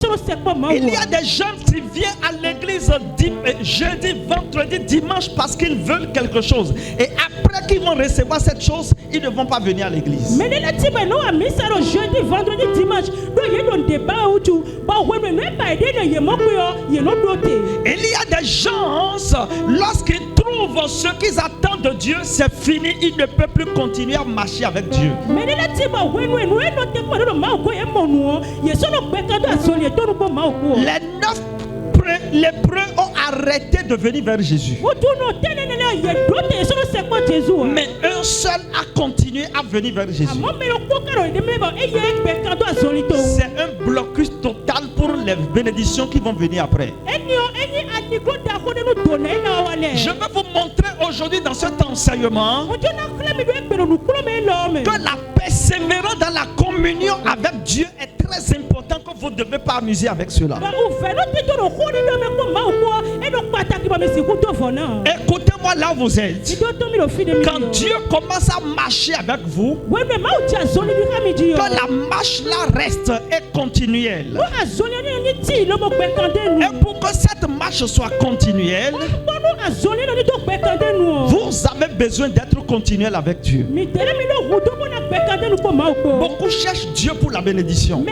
Il y a des jeunes qui viennent à l'église jeudi, vendredi, dimanche parce qu'ils veulent quelque chose. Et après qu'ils vont recevoir cette chose, ils ne vont pas venir à l'église. Mais les jeudi, vendredi, dimanche, il y a des gens, lorsqu'ils trouvent ce qu'ils attendent de Dieu, c'est fini, ils ne peuvent plus continuer à marcher avec Dieu. Les 9 lépreux ont arrêté de venir vers Jésus. Mais un seul a continué à venir vers Jésus. C'est un blocus total pour les bénédictions qui vont venir après. Je vais vous montrer aujourd'hui dans cet enseignement que la persévérance dans la communion avec Dieu est très important, que vous ne devez pas amuser avec cela. Écoutez-moi là où vous êtes. Quand Dieu commence à marcher avec vous, que la marche là reste et continuelle. Et pour que cette marche soit continuelle, vous avez besoin d'être continuel avec Dieu. Beaucoup cherchent Dieu pour la bénédiction.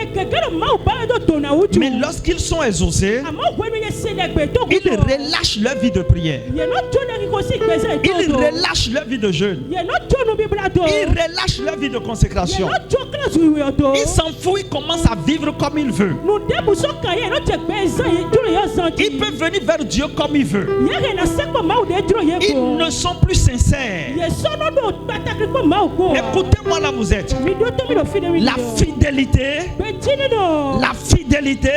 Mais lorsqu'ils sont exaucés, ils relâchent leur vie de prière. Ils relâchent leur vie de jeûne. Ils relâchent leur vie de consécration. Ils s'en foutent, ils commencent à vivre comme ils veulent. Ils peuvent venir vers Dieu comme ils veulent. Ils ne sont plus sincères. Écoutez-moi là vous êtes. La fidélité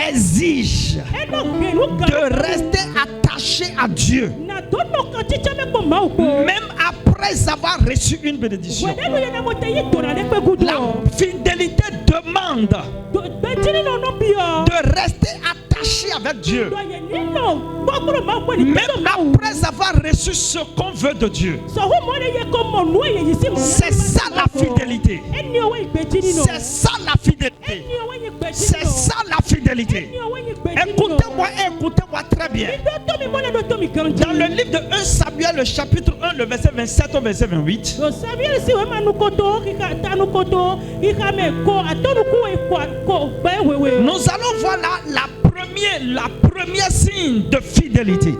exige de rester attaché à Dieu, même après avoir reçu une bénédiction. La fidélité demande de rester attaché avec Dieu, même après avoir reçu ce qu'on veut de Dieu. C'est ça la fidélité. C'est ça la fidélité. C'est ça la fidélité. Écoutez-moi très bien. Dans le livre de 1 Samuel, le chapitre 1, le verset 27 au verset 28, nous allons voir là la première signe de fidélité.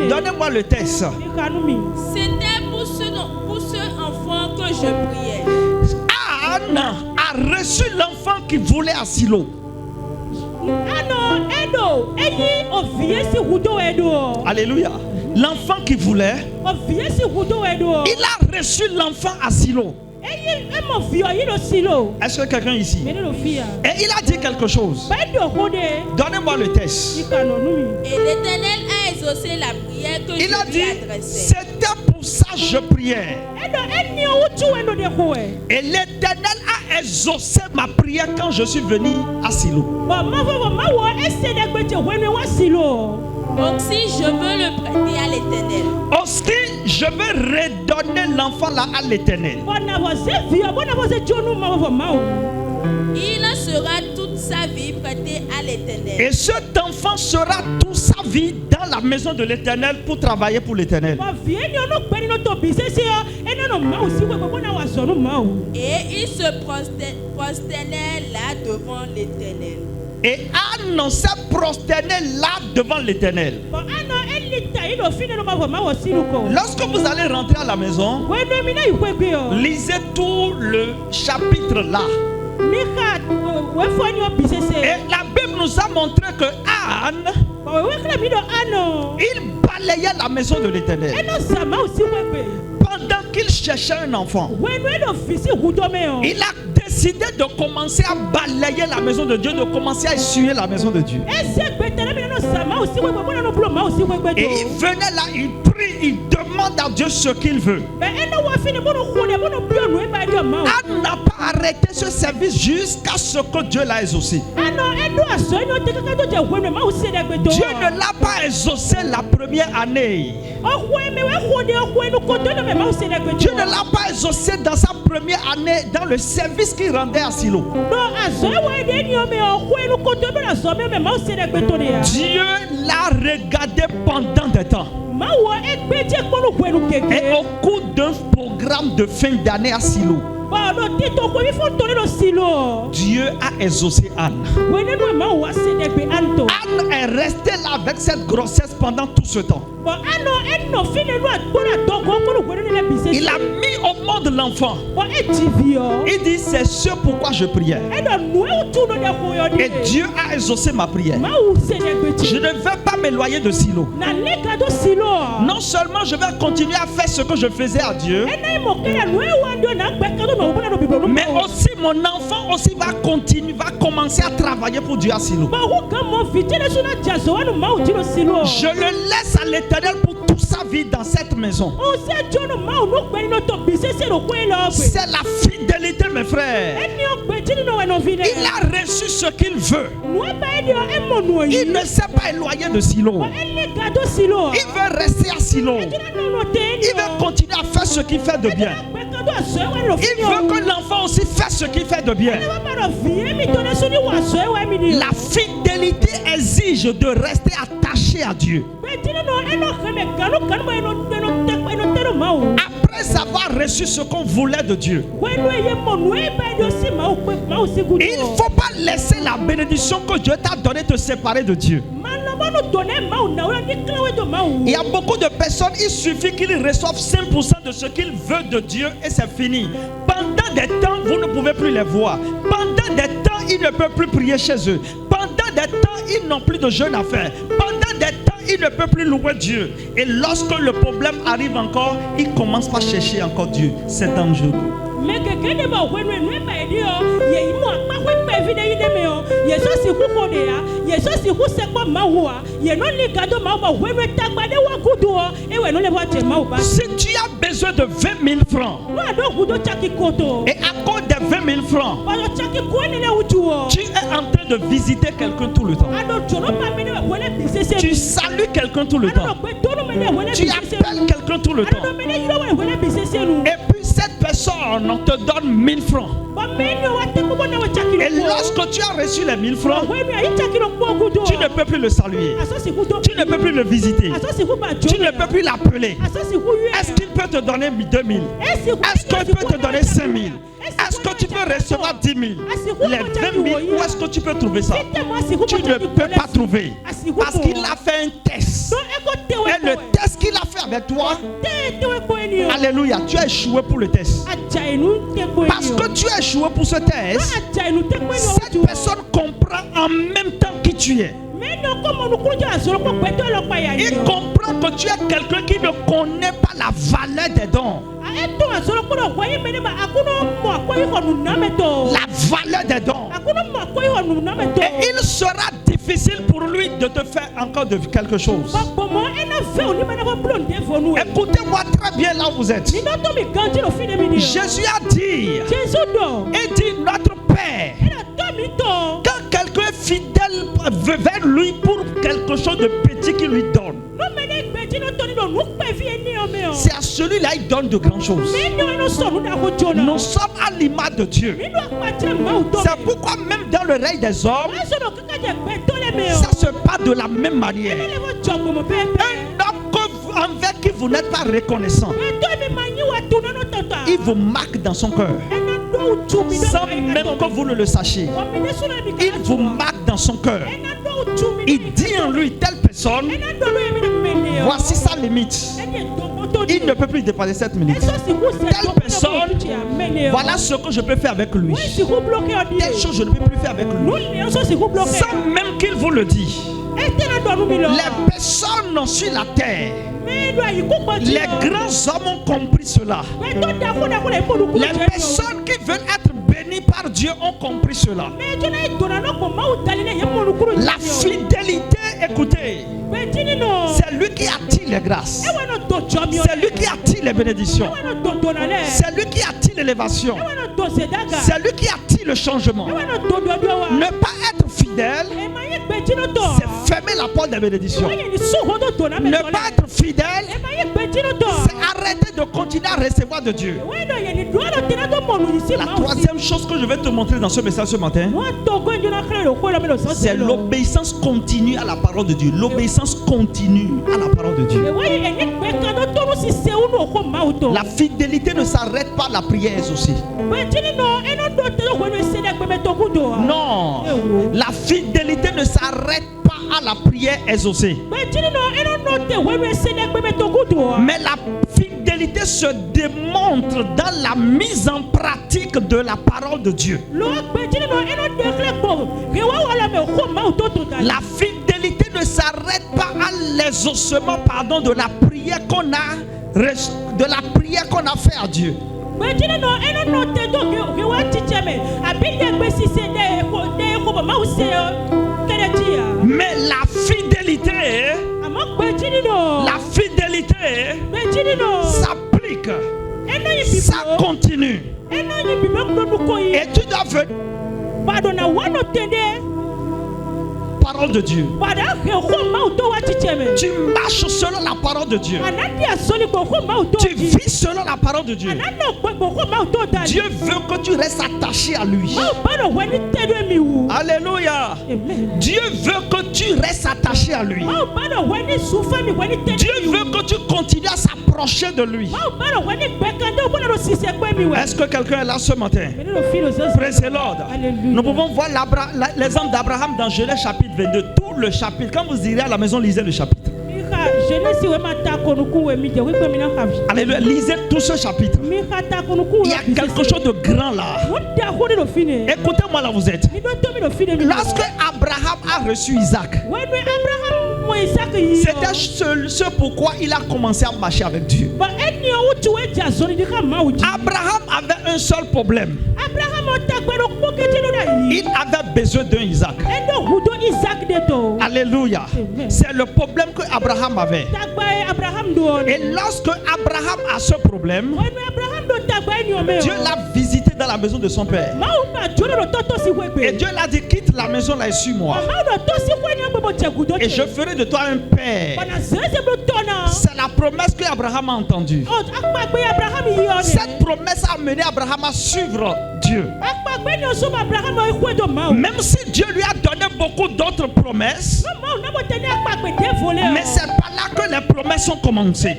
Donnez-moi le texte. C'était pour ce enfant que je priais. Anne a reçu l'enfant qui voulait à Silo. Alléluia. L'enfant qui voulait, il a reçu l'enfant à Silo. Est-ce que quelqu'un ici? Et il a dit quelque chose. Donnez-moi le texte. Et l'Éternel a exaucé la prière que il a je dit, lui adressais. c'était pour ça que je priais. Et l'Éternel a exaucé ma prière quand je suis venu à Silo. Donc si je veux le prêter à l'Éternel, aussi je vais redonner l'enfant là à l'Éternel. il sera toute sa vie prêté à l'Éternel. Et cet enfant sera toute sa vie dans la maison de l'Éternel pour travailler pour l'Éternel. Et il se prosternait là devant l'Éternel. Et Anne s'est prosternée là devant l'Éternel. Lorsque vous allez rentrer à la maison, lisez tout le chapitre là. Et la Bible nous a montré que Anne, il balayait la maison de l'Éternel pendant qu'il cherchait un enfant. Il a décidé de commencer à balayer la maison de Dieu, de commencer à essuyer la maison de Dieu. Et il venait là, il prie, il demande à Dieu ce qu'il veut. Anne n'a pas arrêter ce service jusqu'à ce que Dieu l'a exaucé. Dieu ne l'a pas exaucé la première année. Dieu ne l'a pas exaucé dans sa première année dans le service qu'il rendait à Silo. Dieu l'a regardé pendant des temps. Et au cours d'un programme de fin d'année à Silo, Dieu a exaucé Anne. Anne est restée là avec cette grossesse pendant tout ce temps. Il a mis au monde l'enfant. Il dit c'est ce pourquoi je priais. Et Dieu a exaucé ma prière. Je ne vais pas m'éloigner de Silo. Non seulement je vais continuer à faire ce que je faisais à Dieu, mais aussi mon enfant aussi va commencer à travailler pour Dieu à Silo. Je le laisse à l'Éternel pour toute sa vie dans cette maison. C'est la fidélité, mes frères. Il a reçu ce qu'il veut. Il ne s'est pas éloigné de Silo. Il veut rester à Silo. Il veut continuer à faire ce qu'il fait de bien. Il veut que l'enfant aussi fasse ce qu'il fait de bien. La fidélité exige de rester attaché à Dieu. Après avoir reçu ce qu'on voulait de Dieu, il ne faut pas laisser la bénédiction que Dieu t'a donnée te séparer de Dieu. Il y a beaucoup de personnes, il suffit qu'ils reçoivent 5% de ce qu'ils veulent de Dieu et c'est fini. Pendant des temps, vous ne pouvez plus les voir. Pendant des temps, ils ne peuvent plus prier chez eux. Pendant des temps, ils n'ont plus de jeûne à faire. Pendant des temps, ils ne peuvent plus louer Dieu. Et lorsque le problème arrive encore, ils commencent par chercher encore Dieu. C'est dangereux. Si tu as besoin de 20 000 francs et à cause des 20 000 francs tu es en train de visiter quelqu'un tout le temps, tu salues quelqu'un tout le temps, tu appelles quelqu'un tout le temps, et puis cette personne te donne 1000 francs. Et lorsque tu as reçu les 1000 francs, tu ne peux plus le saluer, tu ne peux plus le visiter, tu ne peux plus l'appeler. Est-ce qu'il peut te donner 2000? Est-ce qu'il peut te donner 5000? Est-ce que tu peux recevoir 10 000? Les 20 000, où est-ce que tu peux trouver ça? Tu ne peux pas trouver. Parce qu'il a fait un test. Et le test qu'il a fait avec toi, alléluia, tu as échoué pour le test. Parce que tu as échoué pour ce test, cette personne comprend en même temps qui tu es. Il comprend que tu es quelqu'un qui ne connaît pas la valeur des dons. La valeur des dons. Et il sera difficile pour lui de te faire encore de quelque chose. Écoutez-moi très bien là où vous êtes. Jésus a dit, et dit notre Père, quand quelqu'un est fidèle vers lui pour quelque chose de petit qu'il lui donne, c'est à celui-là il donne de grandes choses. Nous sommes à l'image de Dieu. C'est pourquoi même dans le règne des hommes, ça se passe de la même manière. Un homme envers qui vous n'êtes pas reconnaissant, il vous marque dans son cœur sans même que vous ne le sachiez. Il vous marque dans son cœur. Il dit en lui, telle personne, voici sa limite. Il ne peut plus dépasser cette limite. Telle personne, voilà ce que je peux faire avec lui. Telle chose je ne peux plus faire avec lui. Sans même qu'il vous le dise. Les personnes sur la terre, les grands hommes ont compris cela. Les personnes qui veulent être bénies par Dieu ont compris cela. La fidélité, écoutez, c'est lui qui attire les grâces. C'est lui qui attire les bénédictions. C'est lui qui attire l'élévation. C'est lui qui attire le changement. Ne pas être fidèle, c'est fermer la porte des bénédictions. Ne pas être fidèle, c'est arrêter de continuer à recevoir de Dieu. La troisième chose que je vais te montrer dans ce message ce matin, c'est l'obéissance continue à la parole de Dieu. L'obéissance continue à la parole de Dieu. La fidélité ne s'arrête pas à la prière aussi. Non, la fidélité ne s'arrête pas à la prière exaucée. Mais la fidélité se démontre dans la mise en pratique de la parole de Dieu. La fidélité ne s'arrête pas à l'exaucement, de la prière qu'on a fait à Dieu. Mais la fidélité s'applique, ça continue. Et tu dois venir. Parole de Dieu. Tu marches selon la parole de Dieu. Tu vis selon la parole de Dieu. Dieu veut que tu restes attaché à lui. Alléluia. Dieu veut que tu restes attaché à lui. Dieu veut que tu continues à s'approcher de lui. Est-ce que quelqu'un est là ce matin? Praise the Lord. Nous pouvons voir l'exemple d'Abraham dans Genèse chapitre 22, tout le chapitre. Quand vous irez à la maison, lisez le chapitre. Alléluia, lisez tout ce chapitre. Il y a quelque chose de grand là. Écoutez-moi là, vous êtes. Lorsque Abraham a reçu Isaac, c'était ce pourquoi il a commencé à marcher avec Dieu. Abraham avait un seul problème. Il avait besoin d'un Isaac. Alléluia. C'est le problème que Abraham avait. Et lorsque Abraham a ce problème, Dieu l'a visité dans la maison de son père. Et Dieu l'a dit, quitte la maison là et suis-moi. Et je ferai de toi un père. C'est la promesse que Abraham a entendue. Cette promesse a mené Abraham à suivre Dieu. Même si Dieu lui a donné beaucoup d'autres promesses, mais c'est pas là que les promesses ont commencé.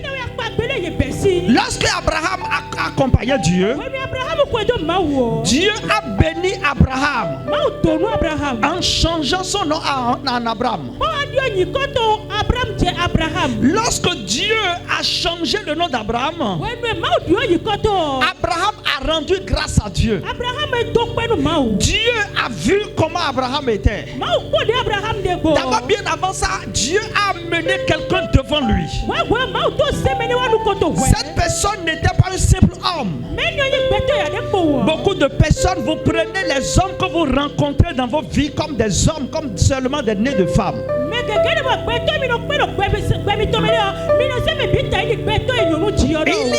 Lorsque Abraham a accompagné Dieu, Dieu a béni Abraham en changeant son nom en Abraham. Lorsque Dieu a changé le nom d'Abraham, Abraham a rendu grâce à Dieu. Dieu a vu comment Abraham était. D'abord, bien avant ça, Dieu a amené quelqu'un devant lui. Cette personne n'était pas un simple homme. Beaucoup de personnes, vous prenez les hommes que vous rencontrez dans vos vies comme des hommes, comme seulement des nés de femmes. Il y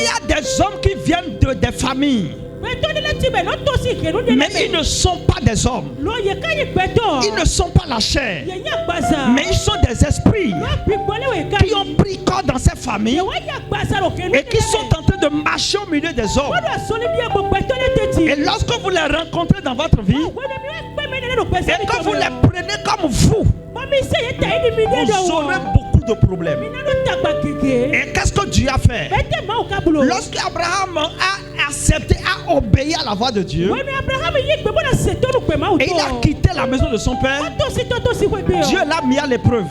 a des hommes qui viennent des familles. Mais ils ne sont pas des hommes. Ils ne sont pas la chair. Mais ils sont des esprits qui ont pris corps dans ces familles et qui sont en train de marcher au milieu des hommes. Et lorsque vous les rencontrez dans votre vie et que vous les prenez comme vous aurez beaucoup de problèmes. Et qu'est-ce que Dieu a fait? Lorsque Abraham a accepté, a obéi à la voix de Dieu, et il a quitté la maison de son père, Dieu l'a mis à l'épreuve.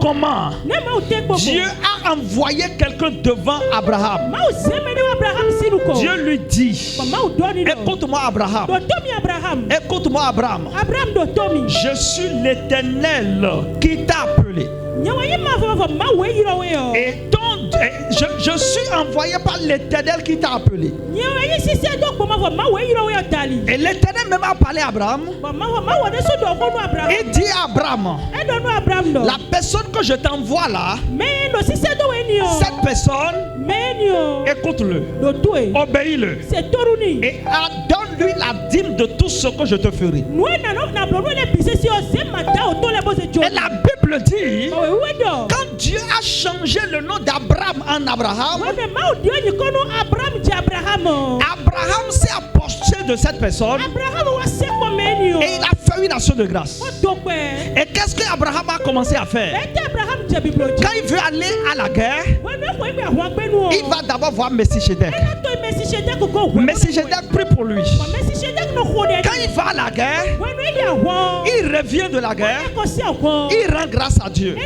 Comment? Dieu a envoyé quelqu'un devant Abraham. Dieu lui dit, écoute-moi Abraham. Écoute-moi Abraham. Je suis l'Éternel qui t'a appelé. Et je suis envoyé par l'Éternel qui t'a appelé. Et l'Éternel même a parlé à Abraham. Il dit à Abraham, la personne que je t'envoie là, cette personne Écoute-le. Obéis-le. Et donne-lui la dîme de tout ce que je te ferai. Et la Bible dit, quand Dieu a changé le nom d'Abraham en Abraham, Abraham s'est approché de cette personne et il a fait une action de grâce. Et qu'est-ce qu'Abraham a commencé à faire? Quand il veut aller à la guerre, il va d'abord voir Melchisedec. Melchisedec prie pour lui. Quand il va à la guerre, il revient de la guerre, il rend grâce à Dieu.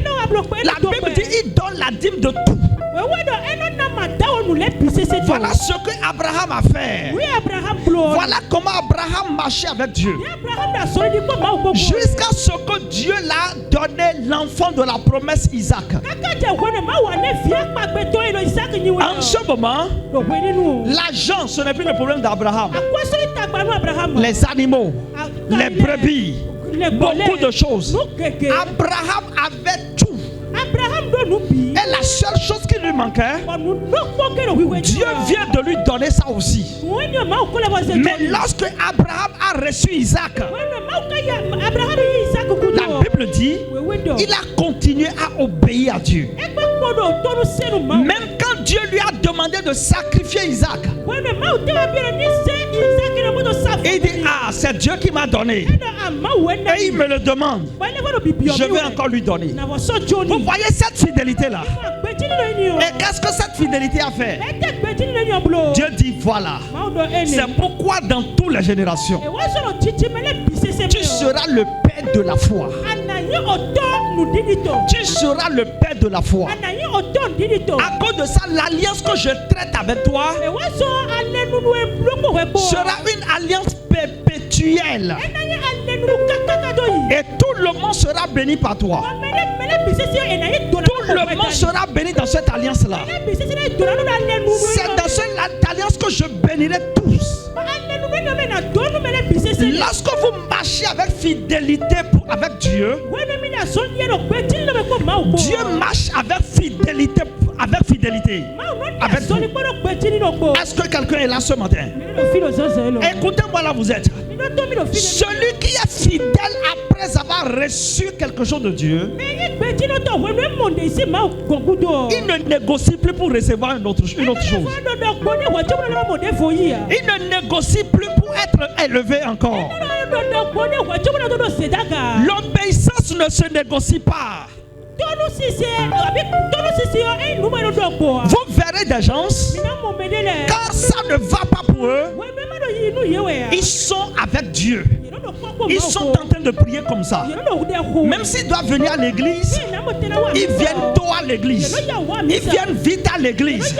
La Bible dit il donne la dîme de tout. Voilà ce que Abraham a fait. Voilà comment Abraham marchait avec Dieu. Jusqu'à ce que Dieu l'a donné l'enfant de la promesse Isaac. En ce moment, l'argent, ce n'est plus le problème d'Abraham. Les animaux, les brebis, beaucoup de choses. Abraham avait tout. Et la seule chose qui lui manquait, Dieu vient de lui donner ça aussi. Mais lorsque Abraham a reçu Isaac, la Bible dit, il a continué à obéir à Dieu. Même quand Dieu lui a demandé de sacrifier Isaac, il dit, ah, c'est Dieu qui m'a donné. Et il me le demande. Je vais encore lui donner. Vous voyez cette fidélité-là? Et qu'est-ce que cette fidélité a fait? Dieu dit, voilà. C'est pourquoi dans toutes les générations, tu seras le père de la foi. Tu seras le père de la foi. À cause de ça, l'alliance que je traite avec toi sera une alliance perpétuelle. Et tout le monde sera béni par toi. Tout le monde sera béni dans cette alliance-là. C'est dans cette alliance que je bénirai tous. Lorsque vous marchez avec fidélité avec Dieu, Dieu marche avec fidélité. Avec Dieu. Est-ce que quelqu'un est là ce matin? Écoutez-moi là, vous êtes. Celui qui est fidèle après avoir reçu quelque chose de Dieu, il ne négocie plus pour recevoir une autre chose. Il ne négocie plus pour être élevé encore. L'obéissance ne se négocie pas. Vous verrez des gens, quand ça ne va pas pour eux, ils sont avec Dieu. Ils sont en train de prier comme ça. Même s'ils doivent venir à l'église, ils viennent tôt à l'église. Ils viennent vite à l'église.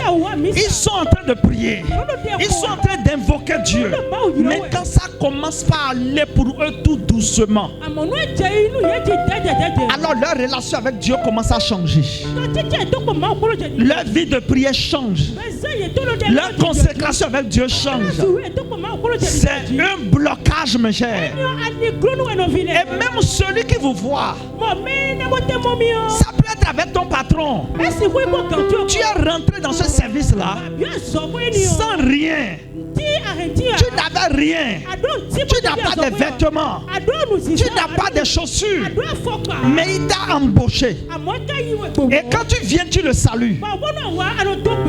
Ils sont en train de prier. Ils sont en train d'invoquer Dieu. Mais quand ça commence par aller pour eux tout doucement, alors leur relation avec Dieu commence à changer. Leur vie de prière change. Leur consécration avec Dieu change. C'est un blocage, mes chers. Et même celui qui vous voit, ça peut être avec ton patron. Tu es rentré dans ce service-là sans rien. Tu n'avais rien. Tu n'as pas de vêtements. Tu n'as pas de chaussures. Mais il t'a embauché. Et quand tu viens, tu le salues.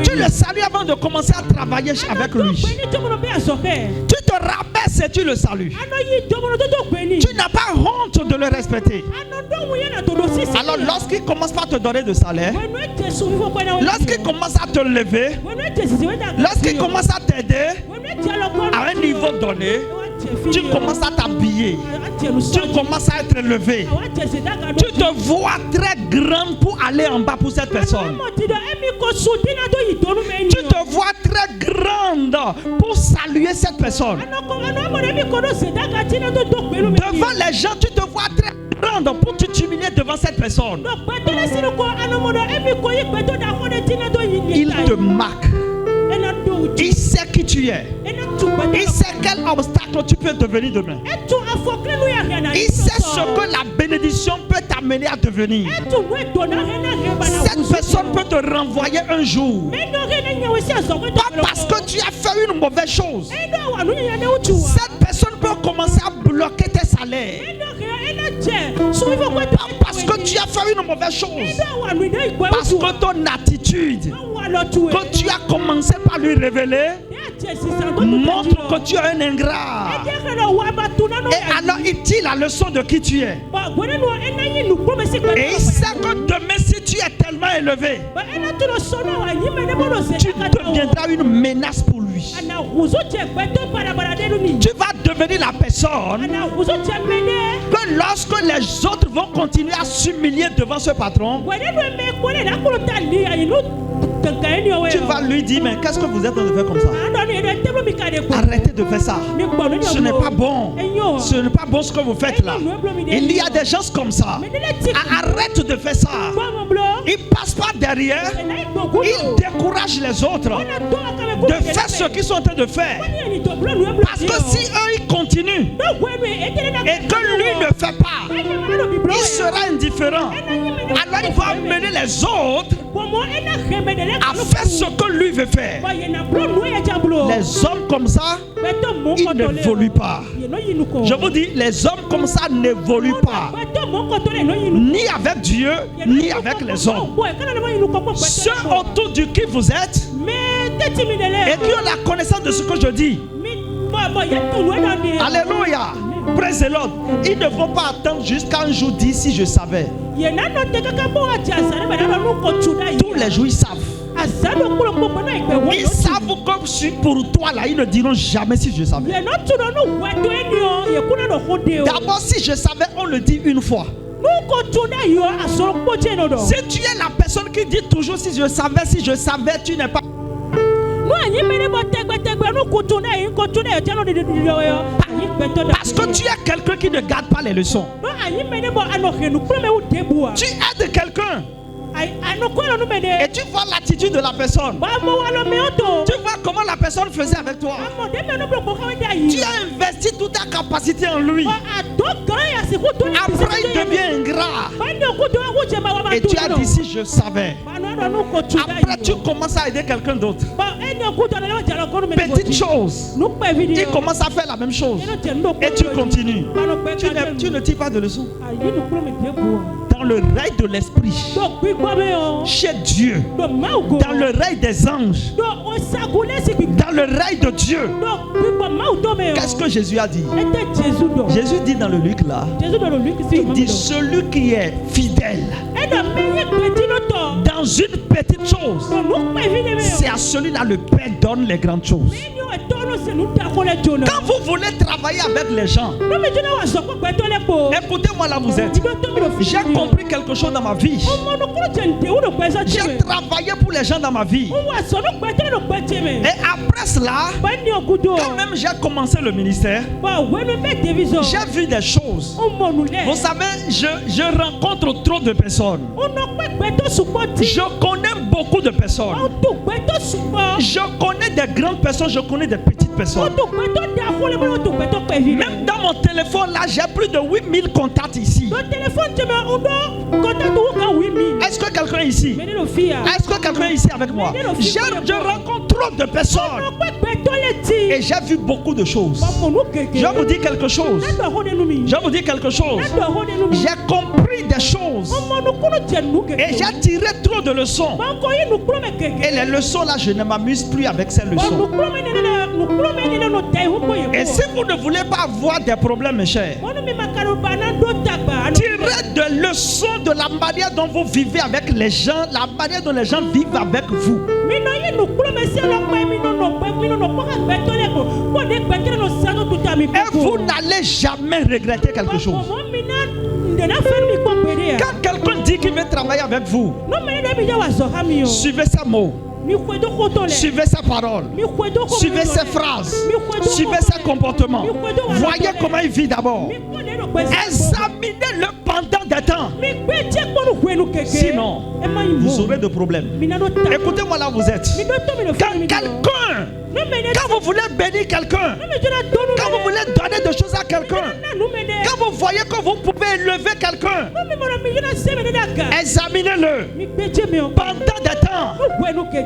Tu le salues avant de commencer à travailler avec lui. Tu te rabaisses et tu le salues. Tu n'as pas honte de le respecter. Alors lorsqu'il commence par te donner de salaire, lorsqu'il commence à te lever, lorsqu'il commence à t'aider à un niveau donné, tu commences à t'habiller, tu commences à être élevé, tu te vois très grande pour aller en bas pour cette personne. Tu te vois très grande pour saluer cette personne. Devant les gens, tu te vois très grande pour t'humilier devant cette personne. Il te marque. Il sait qui tu es. Il sait quel obstacle tu peux devenir demain. Il sait ce que la bénédiction peut t'apporter amené à devenir. Cette personne peut te renvoyer un jour. Pas parce que tu as fait une mauvaise chose. Cette personne peut commencer à bloquer tes salaires. Pas parce que tu as fait une mauvaise chose. Parce que ton attitude, quand tu as commencé par lui révéler, montre que tu es un ingrat. Et alors il tire la leçon de qui tu es. Et il sait que demain, si tu es tellement élevé, tu deviendras une menace pour lui. Tu vas devenir la personne que lorsque les autres vont continuer à s'humilier devant ce patron, tu vas lui dire, mais qu'est-ce que vous êtes en train de faire comme ça? Arrêtez de faire ça. Ce n'est pas bon. Ce n'est pas bon ce que vous faites là. Il y a des gens comme ça. Arrête de faire ça. Ils ne passent pas derrière. Ils découragent les autres de faire ce qu'ils sont en train de faire. Parce que si eux ils continuent et que lui ne fait pas, il sera indifférent. Alors il va amener les autres à faire ce que lui veut faire. Les hommes comme ça, ils n'évoluent pas. Je vous dis, les hommes comme ça n'évoluent pas. Ni avec Dieu, ni avec les hommes. Ceux autour de qui vous êtes et qui ont la connaissance de ce que je dis. Alléluia. Praise the Lord. Ils ne vont pas attendre jusqu'à un jour dire si je savais. Tous les jours ils savent. Ils savent comme je suis pour toi là. Ils ne diront jamais si je savais. D'abord si je savais, on le dit une fois. Si tu es la personne qui dit toujours si je savais, tu n'es pas. Parce que tu es quelqu'un qui ne garde pas les leçons. Tu aides quelqu'un et tu vois l'attitude de la personne. Tu vois comment la personne faisait avec toi. Tu as investi toute ta capacité en lui. Après il devient ingrat. Et tu as dit si je savais. Après tu commences à aider quelqu'un d'autre. Petite chose, il commence à faire la même chose. Et tu continues. Tu ne tires pas de leçon. Dans le règne de l'esprit, chez Dieu, dans le règne des anges, dans le règne de Dieu, qu'est-ce que Jésus a dit? Jésus dit dans le Luc là, il dit celui qui est fidèle dans une petite chose, c'est à celui-là le Père donne les grandes choses. Quand vous voulez travailler avec les gens, écoutez-moi là vous êtes. J'ai compris quelque chose dans ma vie. J'ai travaillé pour les gens dans ma vie. Et après cela, quand même j'ai commencé le ministère, j'ai vu des choses. Vous savez, je rencontre trop de personnes. Je connais beaucoup de personnes. Je connais des grandes personnes, je connais des petites personnes. Même dans mon téléphone là, j'ai plus de 8000 contacts ici. Est-ce que quelqu'un est ici? Est-ce que quelqu'un est ici avec moi? Je rencontre trop de personnes. Et j'ai vu beaucoup de choses. Je vous dis quelque chose. Je vous dis quelque chose. J'ai compris des choses. Et j'ai tiré trop de leçons. Et les leçons là, je ne m'amuse plus avec ces leçons. Et si vous ne voulez pas avoir des problèmes, mes chers, tirez des leçons de la manière dont vous vivez avec les gens, la manière dont les gens vivent avec vous. Et vous n'allez jamais regretter quelque chose. Quand quelqu'un dit qu'il veut travailler avec vous, suivez ses mots. Suivez sa parole. Suivez ses phrases. Suivez ses comportements. Voyez comment il vit d'abord. Examinez-le pendant des temps. Sinon, vous aurez des problèmes. Écoutez-moi là vous êtes. Quand vous voulez bénir quelqu'un, quand vous voulez donner des choses à quelqu'un, quand vous voyez que vous pouvez pouvez élever quelqu'un, examinez-le. Pendant des temps,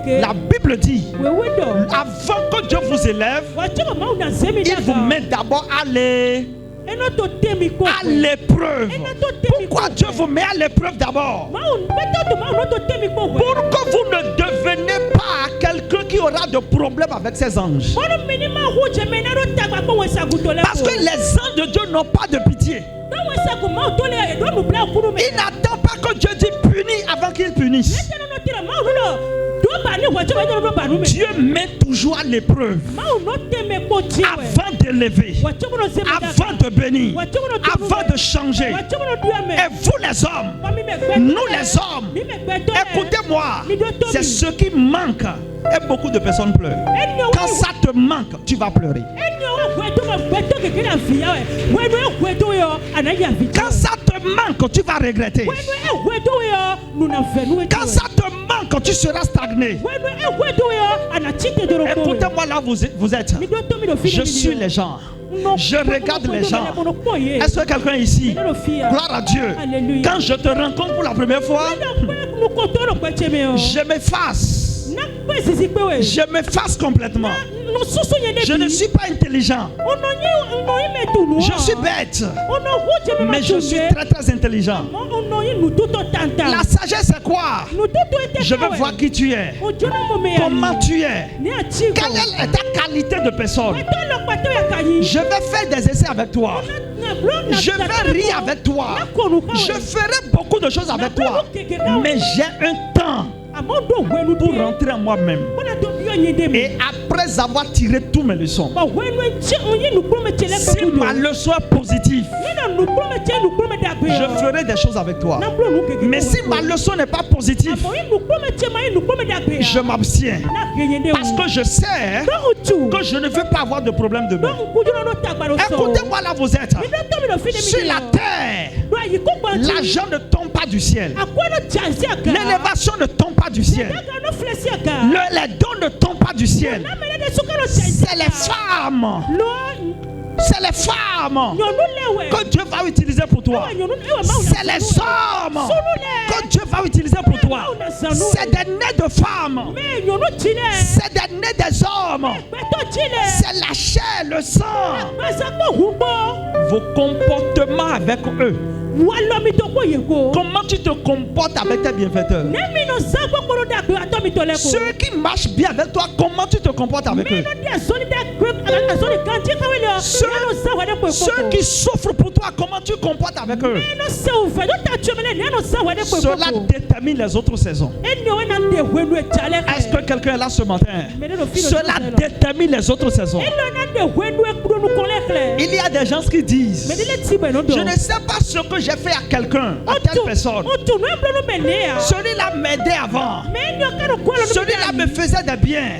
la Bible dit, avant que Dieu vous élève, il vous met d'abord à l'épreuve. Pourquoi Dieu vous met à l'épreuve d'abord? Pour que vous ne deveniez pas quelqu'un qui aura de problèmes avec ses anges. Parce que les anges de Dieu n'ont pas de pitié. Il n'attend pas que Dieu dise punis avant qu'il punisse. Dieu met toujours à l'épreuve avant d'élever, avant de bénir, avant de changer. Et vous les hommes, nous les hommes, écoutez-moi, c'est ce qui manque. Et beaucoup de personnes pleurent. Quand ça te manque, tu vas pleurer. Quand ça te manque, tu vas regretter. Quand ça te manque, tu seras stagné. Écoutez-moi là, vous êtes. Je suis les gens. Je regarde les gens. Est-ce que quelqu'un ici, gloire à Dieu, quand je te rencontre pour la première fois, je m'efface. Je m'efface complètement. Je ne suis pas intelligent. Je suis bête. Mais je suis très très intelligent. La sagesse c'est quoi? Je veux voir qui tu es. Comment tu es. Quelle est ta qualité de personne? Je vais faire des essais avec toi. Je vais rire avec toi. Je ferai beaucoup de choses avec toi. Mais j'ai un temps pour rentrer en moi-même. Et après avoir tiré toutes mes leçons, si ma leçon est positive, je ferai des choses avec toi. Mais si ma leçon n'est pas positive, je m'abstiens. Parce que je sais que je ne veux pas avoir de problème demain. Écoutez-moi là, vous êtes sur la terre. L'argent ne tombe pas du ciel. L'élévation ne tombe pas du ciel. Les dons ne tombent pas du ciel. C'est les femmes. C'est les femmes que Dieu va utiliser pour toi. C'est les hommes que Dieu va utiliser pour toi. C'est des nez de femmes. C'est des nez des hommes. C'est la chair, le sang. Vos comportements avec eux. Comment tu te comportes avec tes bienfaiteurs? Ceux qui marchent bien avec toi, comment tu te comportes avec eux? Ceux qui souffrent pour toi, comment tu te comportes avec eux? Cela détermine les autres saisons. Est-ce que quelqu'un est là ce matin? Cela détermine les autres saisons. Il y a des gens qui disent, je ne sais pas ce que j'ai fait à quelqu'un, à telle personne. Celui-là m'aidait avant. Celui-là me faisait des biens.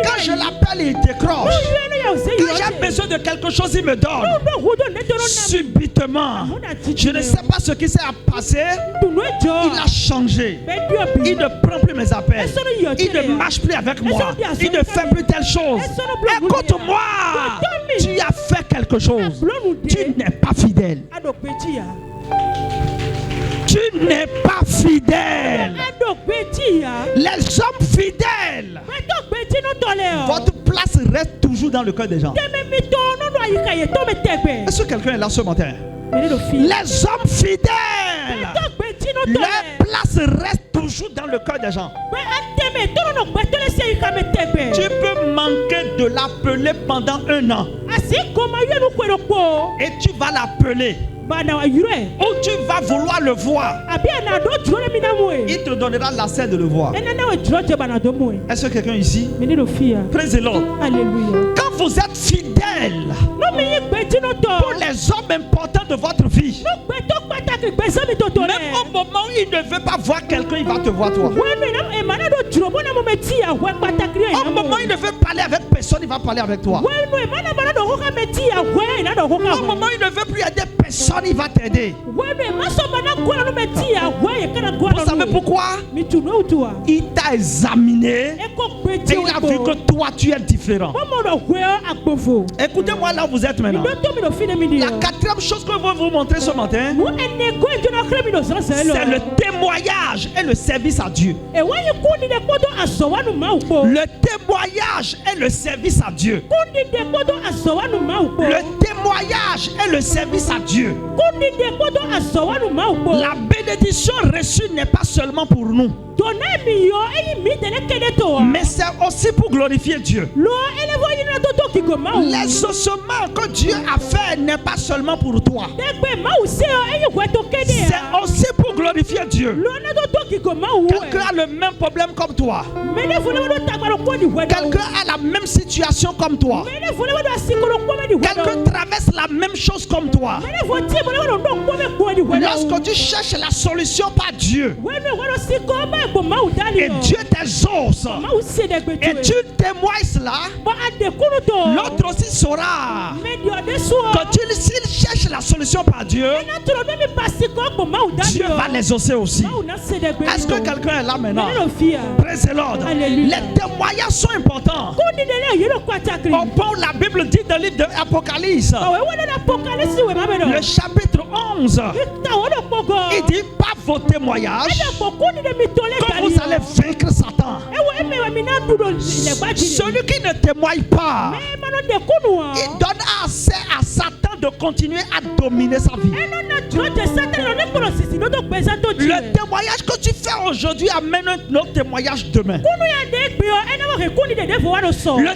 Quand je l'appelle, il décroche. Quand j'ai besoin de quelque chose, il me donne. Subitement, je ne sais pas ce qui s'est passé. Il a changé. Il ne prend plus mes appels. Il ne marche plus avec moi. Il ne fait plus telle chose. Écoute-moi, tu as fait quelque chose. Tu n'es pas fidèle. Tu n'es pas fidèle. Les hommes fidèles, votre place reste toujours dans le cœur des gens. Est-ce que quelqu'un est là ce matin? Les hommes fidèles, leur place reste toujours dans le cœur des gens. Tu peux manquer de l'appeler pendant 1 an. Et tu vas l'appeler. Ou tu vas vouloir le voir. Il te donnera l'accès de le voir. Est-ce que quelqu'un ici? Praise the Lord. Quand vous êtes fidèle pour les hommes importants de votre vie, même au moment où il ne veut pas voir quelqu'un, il va te voir toi. Au moment où il ne veut parler avec personne, il va parler avec toi. Au moment où il ne veut plus aider personne, il va t'aider. Vous savez savez pourquoi? Il t'a examiné et il a vu que toi tu es différent. Écoutez-moi là où vous êtes maintenant. La quatrième chose que je veux vous montrer ce matin, c'est le témoignage et le service à Dieu. Le témoignage et le service à Dieu. Le témoignage et le service à Dieu. La bénédiction reçue n'est pas seulement pour nous, mais c'est aussi pour glorifier Dieu. L'exaucement que Dieu a fait n'est pas seulement pour toi, c'est aussi pour glorifier Dieu. Quelqu'un a le même problème comme toi. Quelqu'un a la même situation comme toi. Quelqu'un traverse la même chose comme toi. Lorsque tu cherches la solution par Dieu, et Dieu t'exauce, et tu témoignes cela, l'autre aussi saura que s'il cherche la solution par Dieu, Dieu va l'exaucer aussi. Est-ce que quelqu'un est là maintenant? Praise the Lord. Les témoignages sont importants. Au point où la Bible dit dans le livre de l'Apocalypse, le chapitre 11, il dit par vos témoignages que vous allez vaincre Satan. Celui qui ne témoigne pas, il donne accès à Satan de continuer à dominer sa vie. Le témoignage que tu fais aujourd'hui amène un autre témoignage demain. Le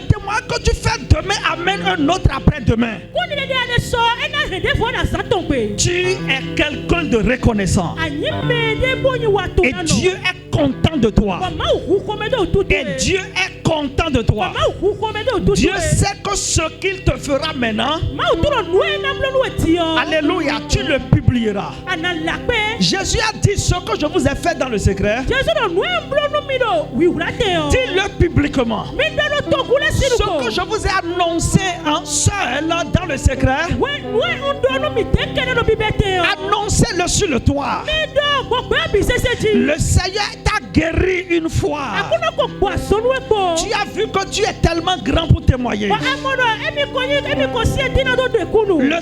témoignage que tu fais demain amène un autre après-demain. Tu es quelqu'un de reconnaissant. Et Dieu est content de toi. Et Dieu est content de toi. Dieu sait que ce qu'il te fera maintenant, alléluia, tu le publieras. Jésus a dit ce que je vous ai fait dans le secret, dis-le publiquement. Ce que je vous ai annoncé en seul dans le secret, annoncez-le sur le toit. Le Seigneur t'a guéri une fois. Tu as vu que tu es tellement grand pour témoigner. Le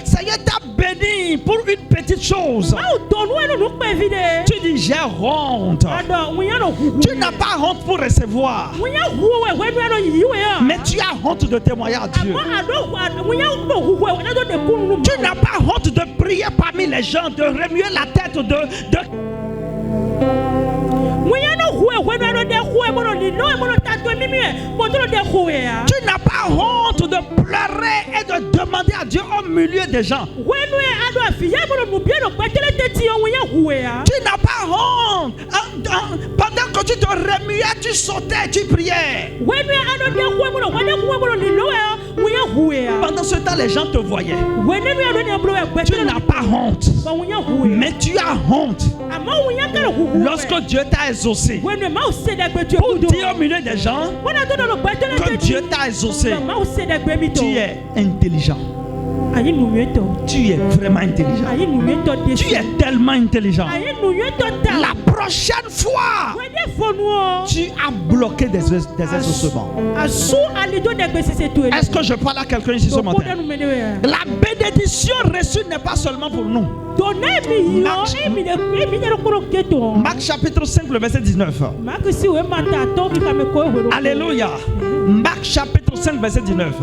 Seigneur t'a béni pour une petite chose. Tu dis j'ai honte. Tu n'as pas honte pour recevoir, mais tu as honte de témoigner à Dieu. Tu n'as pas honte de prier parmi les gens, de remuer la tête, tu n'as pas honte de pleurer et de demander à Dieu au milieu des gens. Tu n'as pas honte. Pendant que tu te remuais, tu sautais, tu priais. Pendant ce temps, les gens te voyaient. Tu n'as pas honte, mais tu as honte. Lorsque Dieu t'a exaucé, pour dire au milieu des gens que Dieu t'a exaucé, tu es intelligent. Tu es vraiment intelligent. Tu es tellement intelligent. La prochaine fois, tu as bloqué des exaucements. Est-ce que je parle à quelqu'un ici ce matin? La bénédiction reçue n'est pas seulement pour nous. Marc chapitre 5, le verset 19. Alléluia. Marc chapitre 5, verset 19.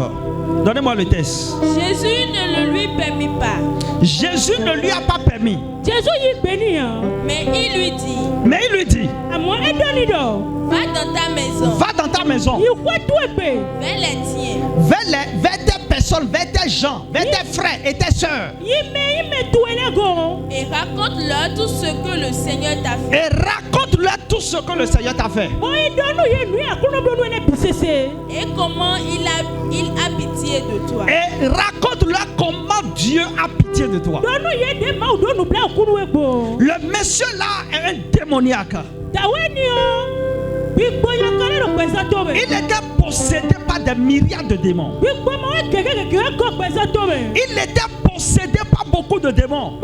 Donnez-moi le texte. Jésus ne le lui permit pas. Jésus ne lui a pas permis. Mais il lui dit. Va dans ta maison. Va dans ta maison. Vers les tiens. Vers tes personnes, vers tes gens, vers tes frères et tes sœurs. Et raconte-leur tout ce que le Seigneur t'a fait. Et comment il a pitié de toi. Et raconte-leur comment Dieu a pitié de toi. Le monsieur là est un démoniaque. Il était possédé par des myriades de démons. Il était possédé par beaucoup de démons.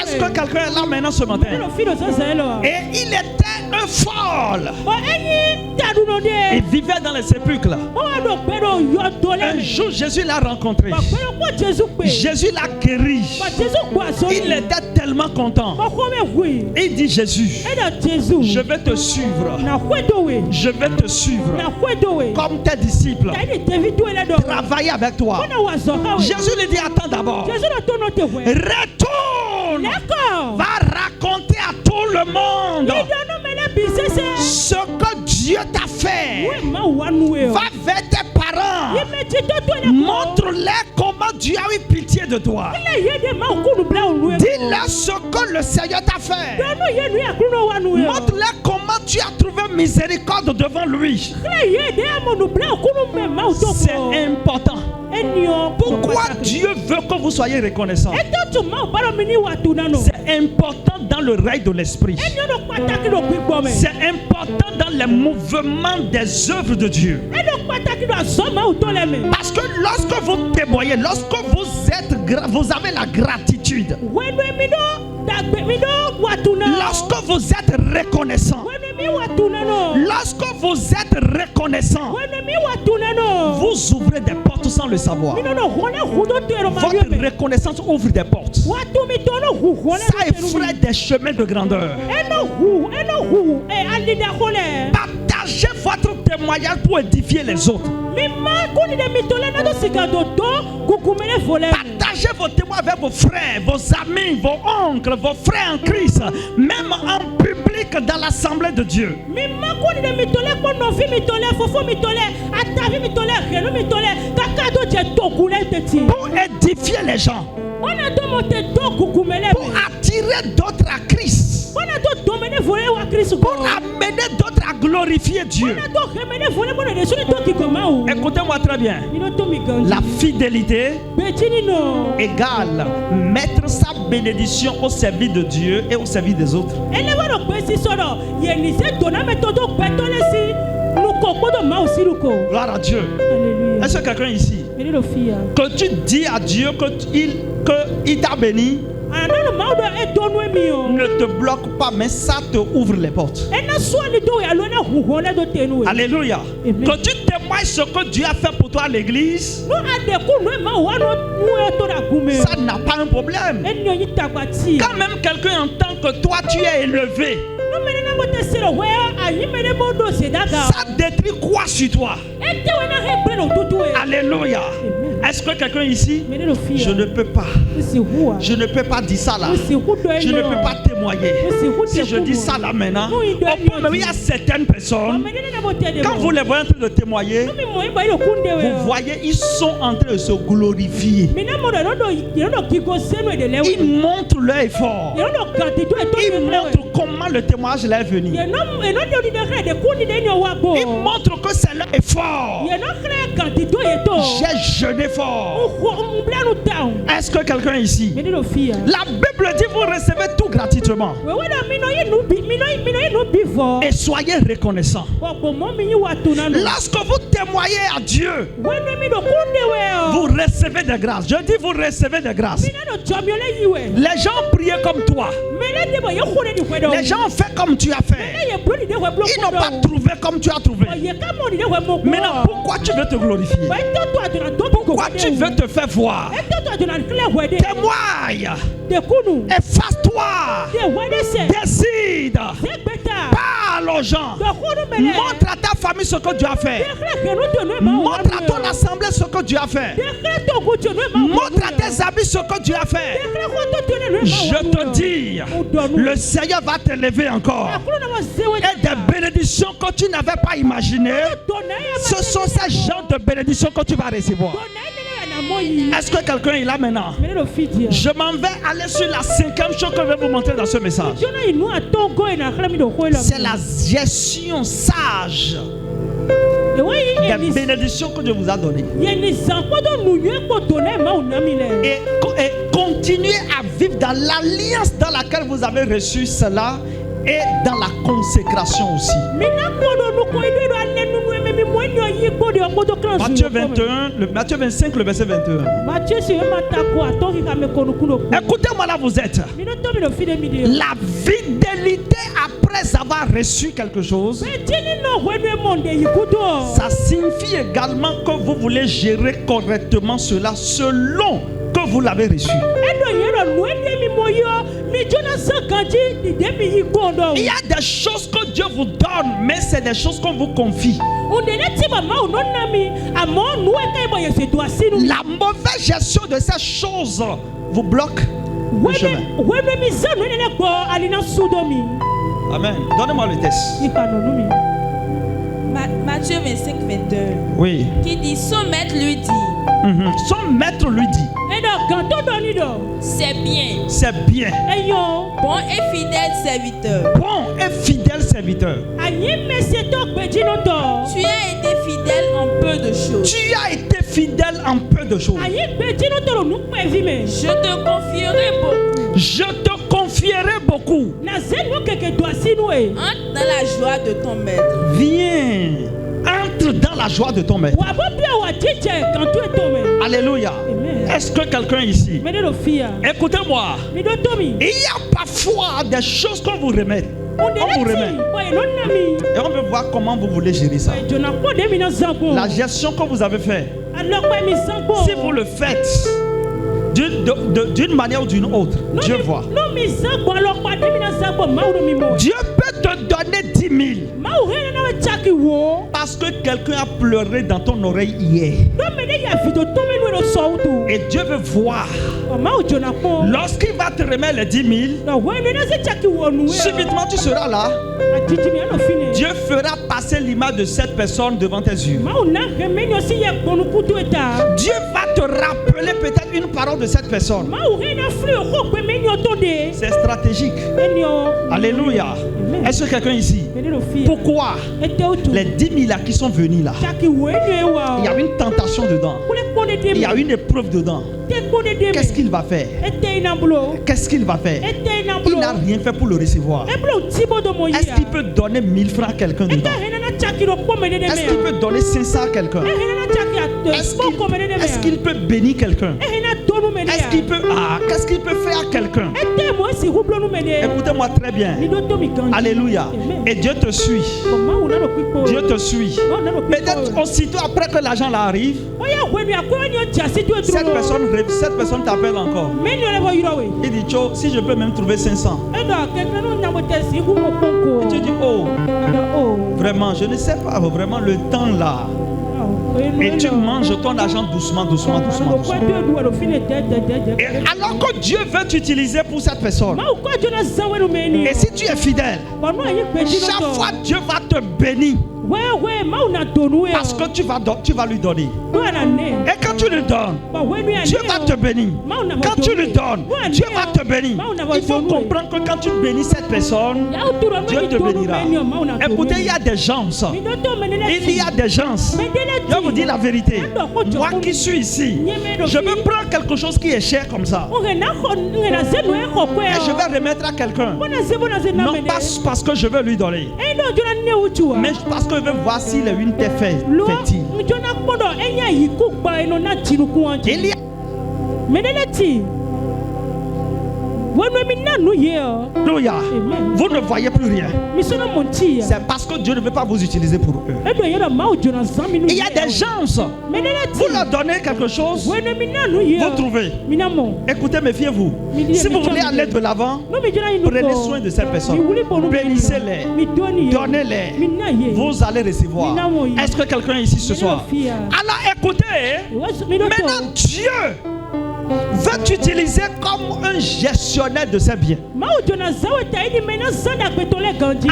Est-ce que quelqu'un est là maintenant ce matin? Et il était un folle. Il vivait dans les sépulcres. Un jour, Jésus l'a rencontré. Jésus l'a guéri. Il était tellement content. Il dit Jésus, je vais te suivre. Je vais te suivre comme tes disciples. Travailler avec toi. Jésus lui dit attends d'abord. Retourne. Va raconter à tout le monde ce que Dieu t'a fait. Va vers tes parents. Montre-les comment Dieu a eu pitié de toi. Dis-leur ce que le Seigneur t'a fait. Montre-les comment tu as trouvé miséricorde devant lui. C'est important. Pourquoi Dieu veut que vous soyez reconnaissants? C'est important dans le règne de l'esprit. C'est important dans les mouvements des œuvres de Dieu. Parce que lorsque vous témoignez, lorsque vous avez la gratitude, lorsque vous êtes reconnaissant, vous ouvrez des portes sans le savoir. Votre reconnaissance ouvre des portes. Ça effraie des chemins de grandeur. Partagez votre témoignage pour édifier les autres. Partagez vos témoins avec vos frères, vos amis, vos oncles, vos frères en Christ, même en public dans l'assemblée de Dieu. Pour édifier les gens, pour attirer d'autres à Christ, pour amener d'autres à glorifier Dieu. Écoutez-moi très bien. La fidélité égale mettre sa bénédiction au service de Dieu et au service des autres. Gloire à Dieu. Est-ce que quelqu'un ici, que tu dis à Dieu qu'il t'a béni, ne te bloque pas, mais ça te ouvre les portes. Alléluia. Que tu témoignes ce que Dieu a fait pour toi à l'église, ça n'a pas un problème. Quand même quelqu'un entend que toi tu es élevé, ça détruit quoi sur toi? Alléluia. Est-ce que quelqu'un ici, je ne peux pas dire ça là, je ne peux pas témoigner. Si je dis ça là maintenant, il y a certaines personnes, quand vous les voyez en train de témoigner, vous voyez, ils sont en train de se glorifier. Ils montrent leur effort. Ils montrent comment le témoignage leur est venu. Ils montrent que c'est leur effort. J'ai jeûné fort. Est-ce que quelqu'un ici, la Bible dit vous recevez tout gratuitement. Et soyez reconnaissants. Lorsque vous témoignez à Dieu, vous recevez des grâces. Je dis vous recevez des grâces. Les gens ont prié comme toi. Les gens ont fait comme tu as fait. Ils n'ont pas trouvé comme tu as trouvé. Maintenant, pourquoi tu veux te glorifier? Pourquoi tu veux te faire voir? Témoigne. Efface-toi. Décide. Parle aux gens. Montre à ta famille ce que Dieu a fait. Montre à ton assemblée ce que Dieu a fait. Montre à tes amis ce que Dieu a fait. Je te dis, le Seigneur va t'élever encore. Et des bénédictions que tu n'avais pas imaginées, ce sont ces genres de bénédictions que tu vas recevoir. Est-ce que quelqu'un est là maintenant? Je m'en vais aller sur la 5e chose que je vais vous montrer dans ce message. C'est la gestion sage des bénédictions que Dieu vous a données. Et continuez à vivre dans l'alliance dans laquelle vous avez reçu cela et dans la consécration aussi. Matthieu 21, Matthieu 25, le verset 21. Écoutez-moi là, vous êtes. La fidélité après avoir reçu quelque chose, ça signifie également que vous voulez gérer correctement cela selon que vous l'avez reçu. Il y a des choses que Dieu vous donne, mais c'est des choses qu'on vous confie. La mauvaise gestion de ces choses vous bloque le chemin. Amen. Donnez-moi le texte. Matthieu 25, 22. Oui. Qui dit, son maître lui dit. Son maître lui dit. C'est bien. C'est bien. Bon et fidèle serviteur. Bon et fidèle serviteur. Tu as été fidèle en peu de choses. Tu as été fidèle en peu de choses. Je te confierai beaucoup. Je te confierai beaucoup. Entre dans la joie de ton maître. Viens. Entre dans la joie de ton maître. Alléluia. Est-ce que quelqu'un ici? Écoutez-moi. Il y a parfois des choses qu'on vous remet. On vous remet. Et on veut voir comment vous voulez gérer ça. La gestion que vous avez faite. Si vous le faites d'une manière ou d'une autre, Dieu voit. Dieu peut te donner 10 000 parce que quelqu'un a pleuré dans ton oreille hier. Et Dieu veut voir. Lorsqu'il va te remettre les 10 000, subitement tu seras là. Dieu fera passer l'image de cette personne devant tes yeux. Dieu va te rappeler peut-être une parole de cette personne. C'est stratégique. Alléluia. Est-ce que quelqu'un ici? Pourquoi les 10 000 là qui sont venus là, il y a une tentation dedans, il y a une épreuve dedans. Qu'est-ce qu'il va faire? Qu'est-ce qu'il va faire? Il n'a rien fait pour le recevoir. Est-ce qu'il peut donner 1000 francs à quelqu'un dedans? Est-ce qu'il peut donner 500 à quelqu'un? Est-ce qu'il peut bénir quelqu'un? Est-ce qu'il peut... qu'est-ce qu'il peut faire à quelqu'un? Écoutez-moi très bien. Alléluia. Et Dieu te suit. Dieu te suit. Peut-être aussitôt après que l'argent arrive, cette personne t'appelle encore. Il dit, Tcho, si je peux même trouver 500. Et tu dis, oh, vraiment, je ne sais pas, vraiment le temps là. Et tu manges ton argent doucement, doucement, doucement, doucement. Et alors que Dieu veut t'utiliser pour cette personne. Et si tu es fidèle, chaque fois Dieu va te bénir. Parce que tu vas lui donner. Et quand tu lui donnes, Dieu va te bénir. Quand tu lui donnes, Dieu va te bénir. Il faut comprendre que quand tu bénis cette personne, Dieu te bénira. Écoutez, il y a des gens. Il y a des gens. Je vous dis la vérité. Moi qui suis ici, je vais prendre quelque chose qui est cher comme ça. Et je vais remettre à quelqu'un. Non pas parce que je veux lui donner, mais parce que je veux voir s'il est une terre fertile. Il y a... Alléluia. Vous ne voyez plus rien. C'est parce que Dieu ne veut pas vous utiliser pour eux. Il y a des gens, vous leur donnez quelque chose, vous trouvez. Écoutez, méfiez-vous. Si vous voulez aller de l'avant, prenez soin de ces personnes. Bénissez-les, donnez-les. Vous allez recevoir. Est-ce que quelqu'un est ici ce soir? Alors écoutez, maintenant Dieu veut t'utiliser comme un gestionnaire de ses biens.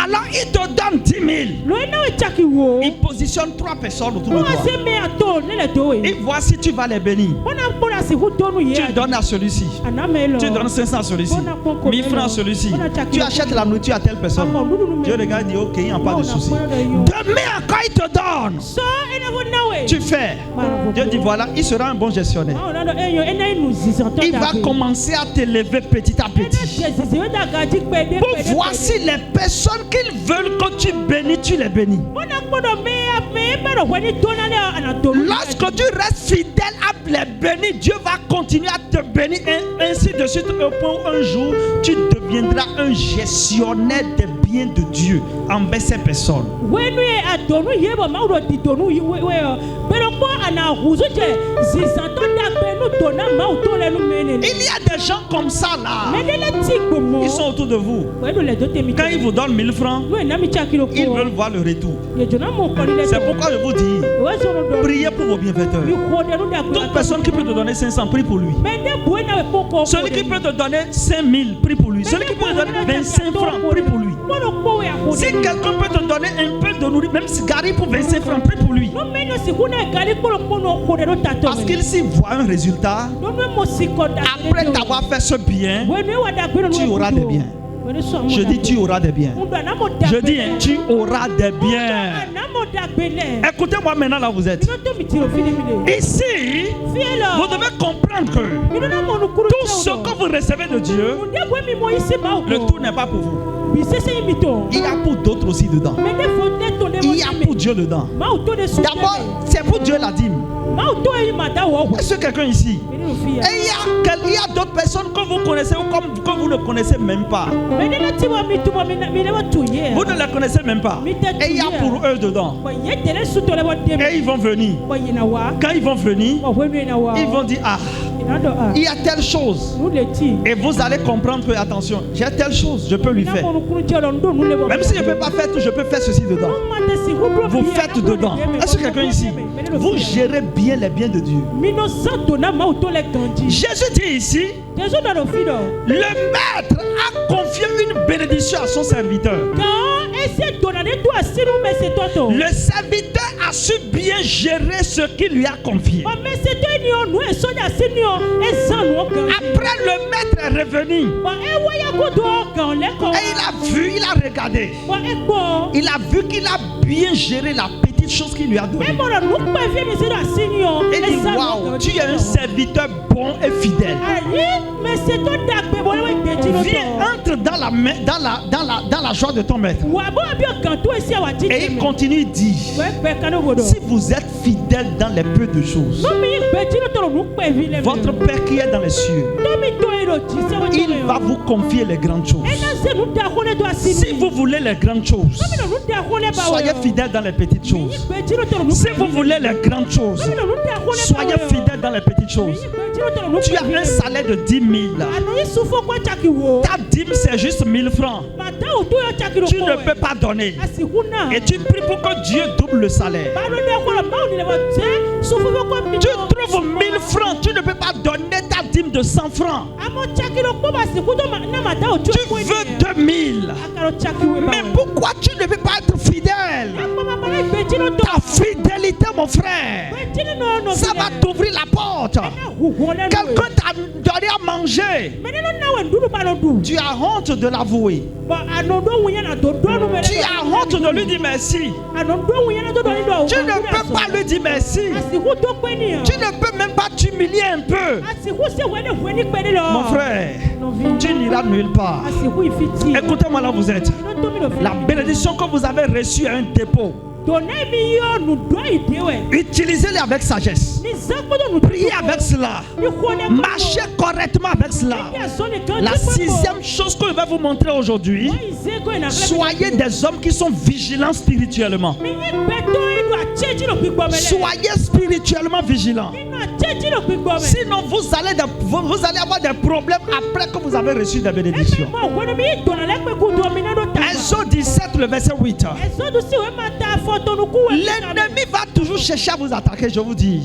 Alors il te donne 10 000. Il positionne 3 personnes autour de toi. Il voit si tu vas les bénir. Tu donnes à celui-ci. Tu donnes 500 à celui-ci. 1000 francs à celui-ci. Tu achètes la nourriture à telle personne. Dieu regarde et dit ok, il n'y a pas de souci. Demain encore il te donne. Tu fais. Dieu dit voilà, il sera un bon gestionnaire. il va commencer à t'élever petit à petit. Pour voir si les personnes qu'ils veulent que tu bénis, tu les bénis. Lorsque tu restes fidèle à les bénir, Dieu va continuer à te bénir ainsi de suite. Au point où un jour, tu deviendras un gestionnaire des biens de Dieu envers ces personnes. Il y a des gens comme ça là. Ils sont autour de vous. Quand ils vous donnent 1000 francs, ils veulent voir le retour. C'est pourquoi je vous dis, priez pour vos bienfaiteurs. Toute personne qui peut te donner 500, prie pour lui. Celui qui peut te donner 5000, prie pour lui. Celui qui peut te donner 25 francs, prie pour lui. Si quelqu'un peut te donner un peu de nourriture, même cigari pour 25 francs, prie pour lui. Parce qu'il s'y voit un résultat, après t'avoir fait ce bien, tu auras des biens. Je dis tu auras des biens. Je dis tu auras des biens. Écoutez-moi maintenant là vous êtes. Ici, vous devez comprendre que tout ce que vous recevez de Dieu, le tout n'est pas pour vous. Il y a pour d'autres aussi dedans. Il y a pour Dieu dedans. D'abord, c'est pour Dieu la dîme. Est-ce que quelqu'un ici? Et il y a d'autres personnes que vous connaissez ou que vous ne connaissez même pas. Vous ne les connaissez même pas. Et il y a pour eux dedans. Et ils vont venir. Quand ils vont venir, ils vont dire ah, il y a telle chose. Et vous allez comprendre que attention, j'ai telle chose, je peux lui faire. Même si je ne peux pas faire tout, je peux faire ceci dedans. Vous faites dedans. Est-ce que quelqu'un ici? Vous gérez bien les biens de Dieu. Jésus dit ici, le maître a confié une bénédiction à son serviteur. Le serviteur a su bien gérer ce qu'il lui a confié. Après, le maître est revenu. Et il a vu, il a regardé. Il a vu qu'il a bien géré la petite chose qu'il lui a donnée. Il dit waouh, tu es un serviteur bon et fidèle. Viens, entre dans la joie de ton maître. Et il continue de dire, si vous êtes fidèle dans les peu de choses, votre Père qui est dans les cieux, il va vous confier les grandes choses. Si vous voulez les grandes choses, soyez fidèle dans les petites choses. Si vous voulez les grandes choses, soyez fidèle dans les petites choses. Tu as un salaire de 10 000. Ta dîme c'est juste 1000 francs. Tu ne peux pas donner. Et tu pries pour que Dieu double le salaire. Tu trouves 1000 francs. Tu ne peux pas donner ta dîme de 100 francs. Tu veux 2000. Mais pourquoi tu ne peux pas être fidèle? Ta fidélité, mon frère, ça va t'ouvrir la porte. Quelqu'un t'a donné à manger. Tu as honte de l'avouer. Tu as honte de lui dire merci. Tu ne peux pas lui dire merci. Tu ne peux même pas t'humilier un peu. Mon frère, tu n'iras nulle part. Écoutez-moi là vous êtes. La bénédiction que vous avez reçue à un dépôt, utilisez-les avec sagesse. Priez avec cela. Marchez correctement avec cela. La sixième chose que je vais vous montrer aujourd'hui, soyez des hommes qui sont vigilants spirituellement. Soyez spirituellement vigilants. Sinon vous allez avoir des problèmes après que vous avez reçu des bénédictions. Exode 17, le verset 8. L'ennemi va toujours chercher à vous attaquer, je vous dis.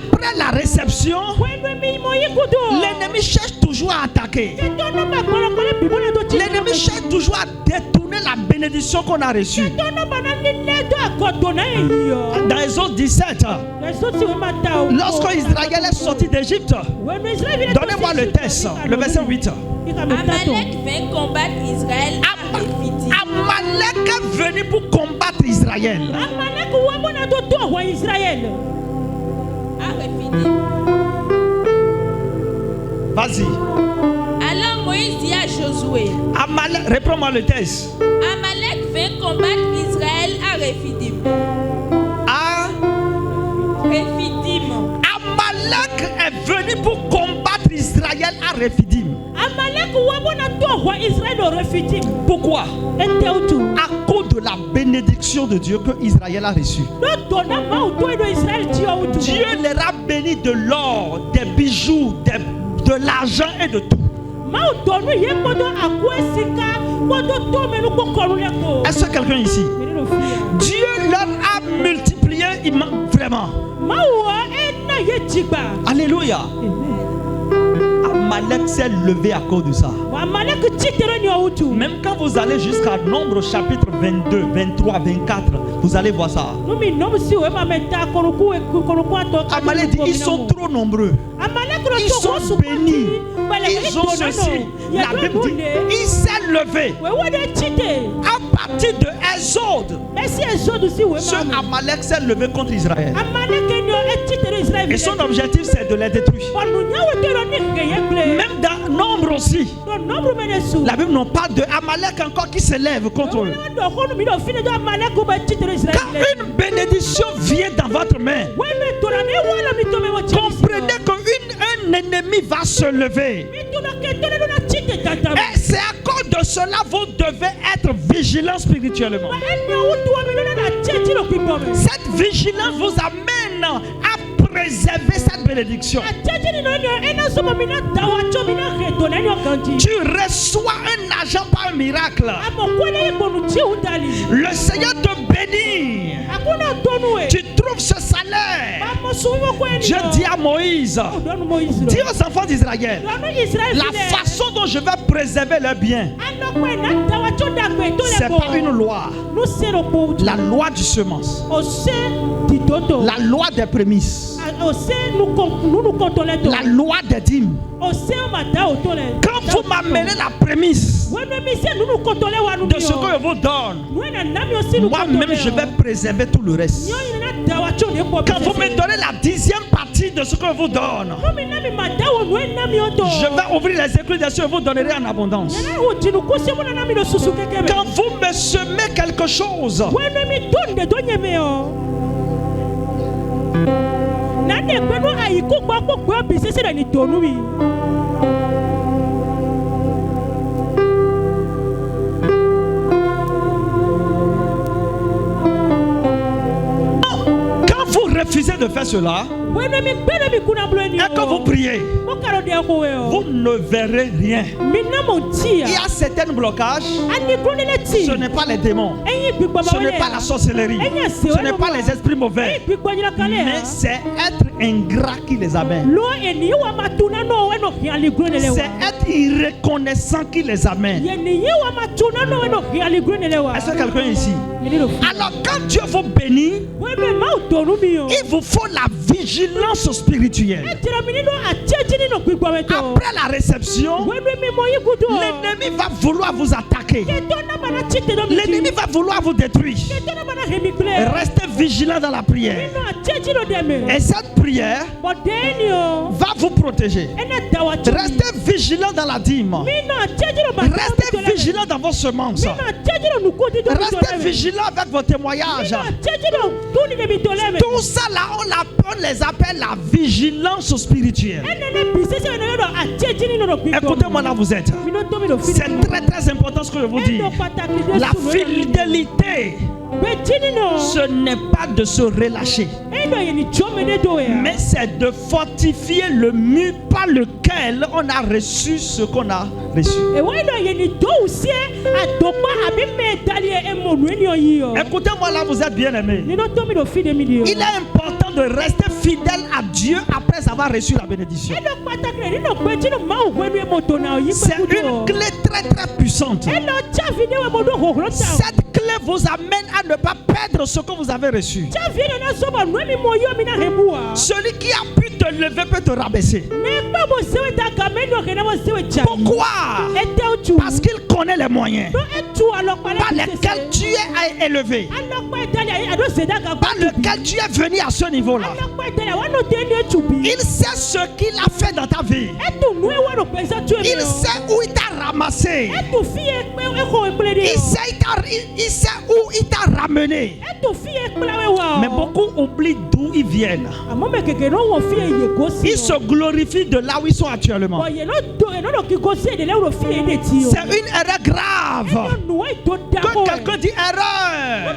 Après la réception, l'ennemi cherche toujours à attaquer. L'ennemi cherche toujours à détourner la bénédiction qu'on a reçue. Dans Exode 17, lorsque Israël est sorti d'Égypte, donnez-moi le texte, le verset 8. Amalek vint combattre Israël à Rephidim. Amalek est venu pour combattre Israël. à Rephidim. Vas-y. Alors Moïse dit à Josué, reprends-moi le texte. Amalek vint combattre Israël à Rephidim. À Rephidim. Amalek est venu pour combattre Israël à Rephidim. Amalek wabona to roi Israël au Rephidim. Pourquoi? Enteutu. À cause de la bénédiction de Dieu que Israël a reçue. Dieu leur a béni de l'or, des bijoux, de l'argent et de tout. Est-ce que quelqu'un ici? Dieu leur a multiplié vraiment. Alléluia. Amalek s'est levé à cause de ça. Même quand vous allez jusqu'à Nombre chapitre 22, 23, 24, vous allez voir ça. Amalek dit, ils sont trop nombreux. Ils sont bénis. Ils ont ceci. La Bible dit, il s'est levé. À partir de Exode, ce Amalek s'est levé contre Israël. Et son objectif, c'est de les détruire. Même dans Nombre aussi, la Bible nous parle de Amalek encore qui s'élève contre eux. Quand une bénédiction vient dans votre main, comprenez qu'un ennemi va se lever. Et c'est à cause de cela vous devez être vigilant spirituellement. Cette vigilance vous amène à préserver cette bénédiction. Tu reçois un argent par miracle. Le Seigneur te bénit. Tu trouves ce salaire. Dieu dit à Moïse, dis aux enfants d'Israël, la façon dont je vais préserver leurs biens, c'est par une loi. La loi du semence. La loi des prémices. La loi des dîmes. Quand vous m'amenez la prémisse de ce que je vous donne, moi-même je vais préserver tout le reste. Quand vous me donnez la 10e partie de ce que je vous donne, je vais ouvrir les écluses des cieux et vous donnerai en abondance. Quand vous me semez quelque chose, quand vous refusez de faire cela et que vous priez, vous ne verrez rien. Il y a certains blocages. Ce n'est pas les démons, ce n'est pas la sorcellerie, ce n'est pas les esprits mauvais, mais c'est être ingrat qui les amène. C'est être irreconnaissant qui les amène. Est-ce que quelqu'un ici? Alors quand Dieu vous bénit, il vous faut la vigilance spirituelle. Après la réception, l'ennemi va vouloir vous attaquer. L'ennemi va vouloir vous détruire. Restez vigilant dans la prière. Et cette prière va vous protéger. Restez vigilant dans la dîme. Restez vigilant dans vos semences. Restez vigilant avec vos témoignages. Tout ça là, on les appelle la vigilance spirituelle. Écoutez-moi là vous êtes. C'est très très important ce que je vous dis. La fidélité, ce n'est pas de se relâcher, mais c'est de fortifier le mur par lequel on a reçu ce qu'on a reçu. Écoutez-moi là, vous êtes bien aimés. Il est important de rester fidèle à Dieu après avoir reçu la bénédiction. C'est une clé très très puissante. Cette clé vous amène à ne pas perdre ce que vous avez reçu. Celui qui a pu te lever peut te rabaisser. Pourquoi? Parce qu'il connaît les moyens par lesquels tu es élevé, par lesquels tu es venu à ce niveau-là. Il sait ce qu'il a fait dans ta vie. Il sait où il t'a ramassé. Il sait où il t'a ramené. Mais beaucoup oublient d'où ils viennent. Ils se glorifient de là où ils sont actuellement. C'est une erreur grave. Quand quelqu'un dit erreur,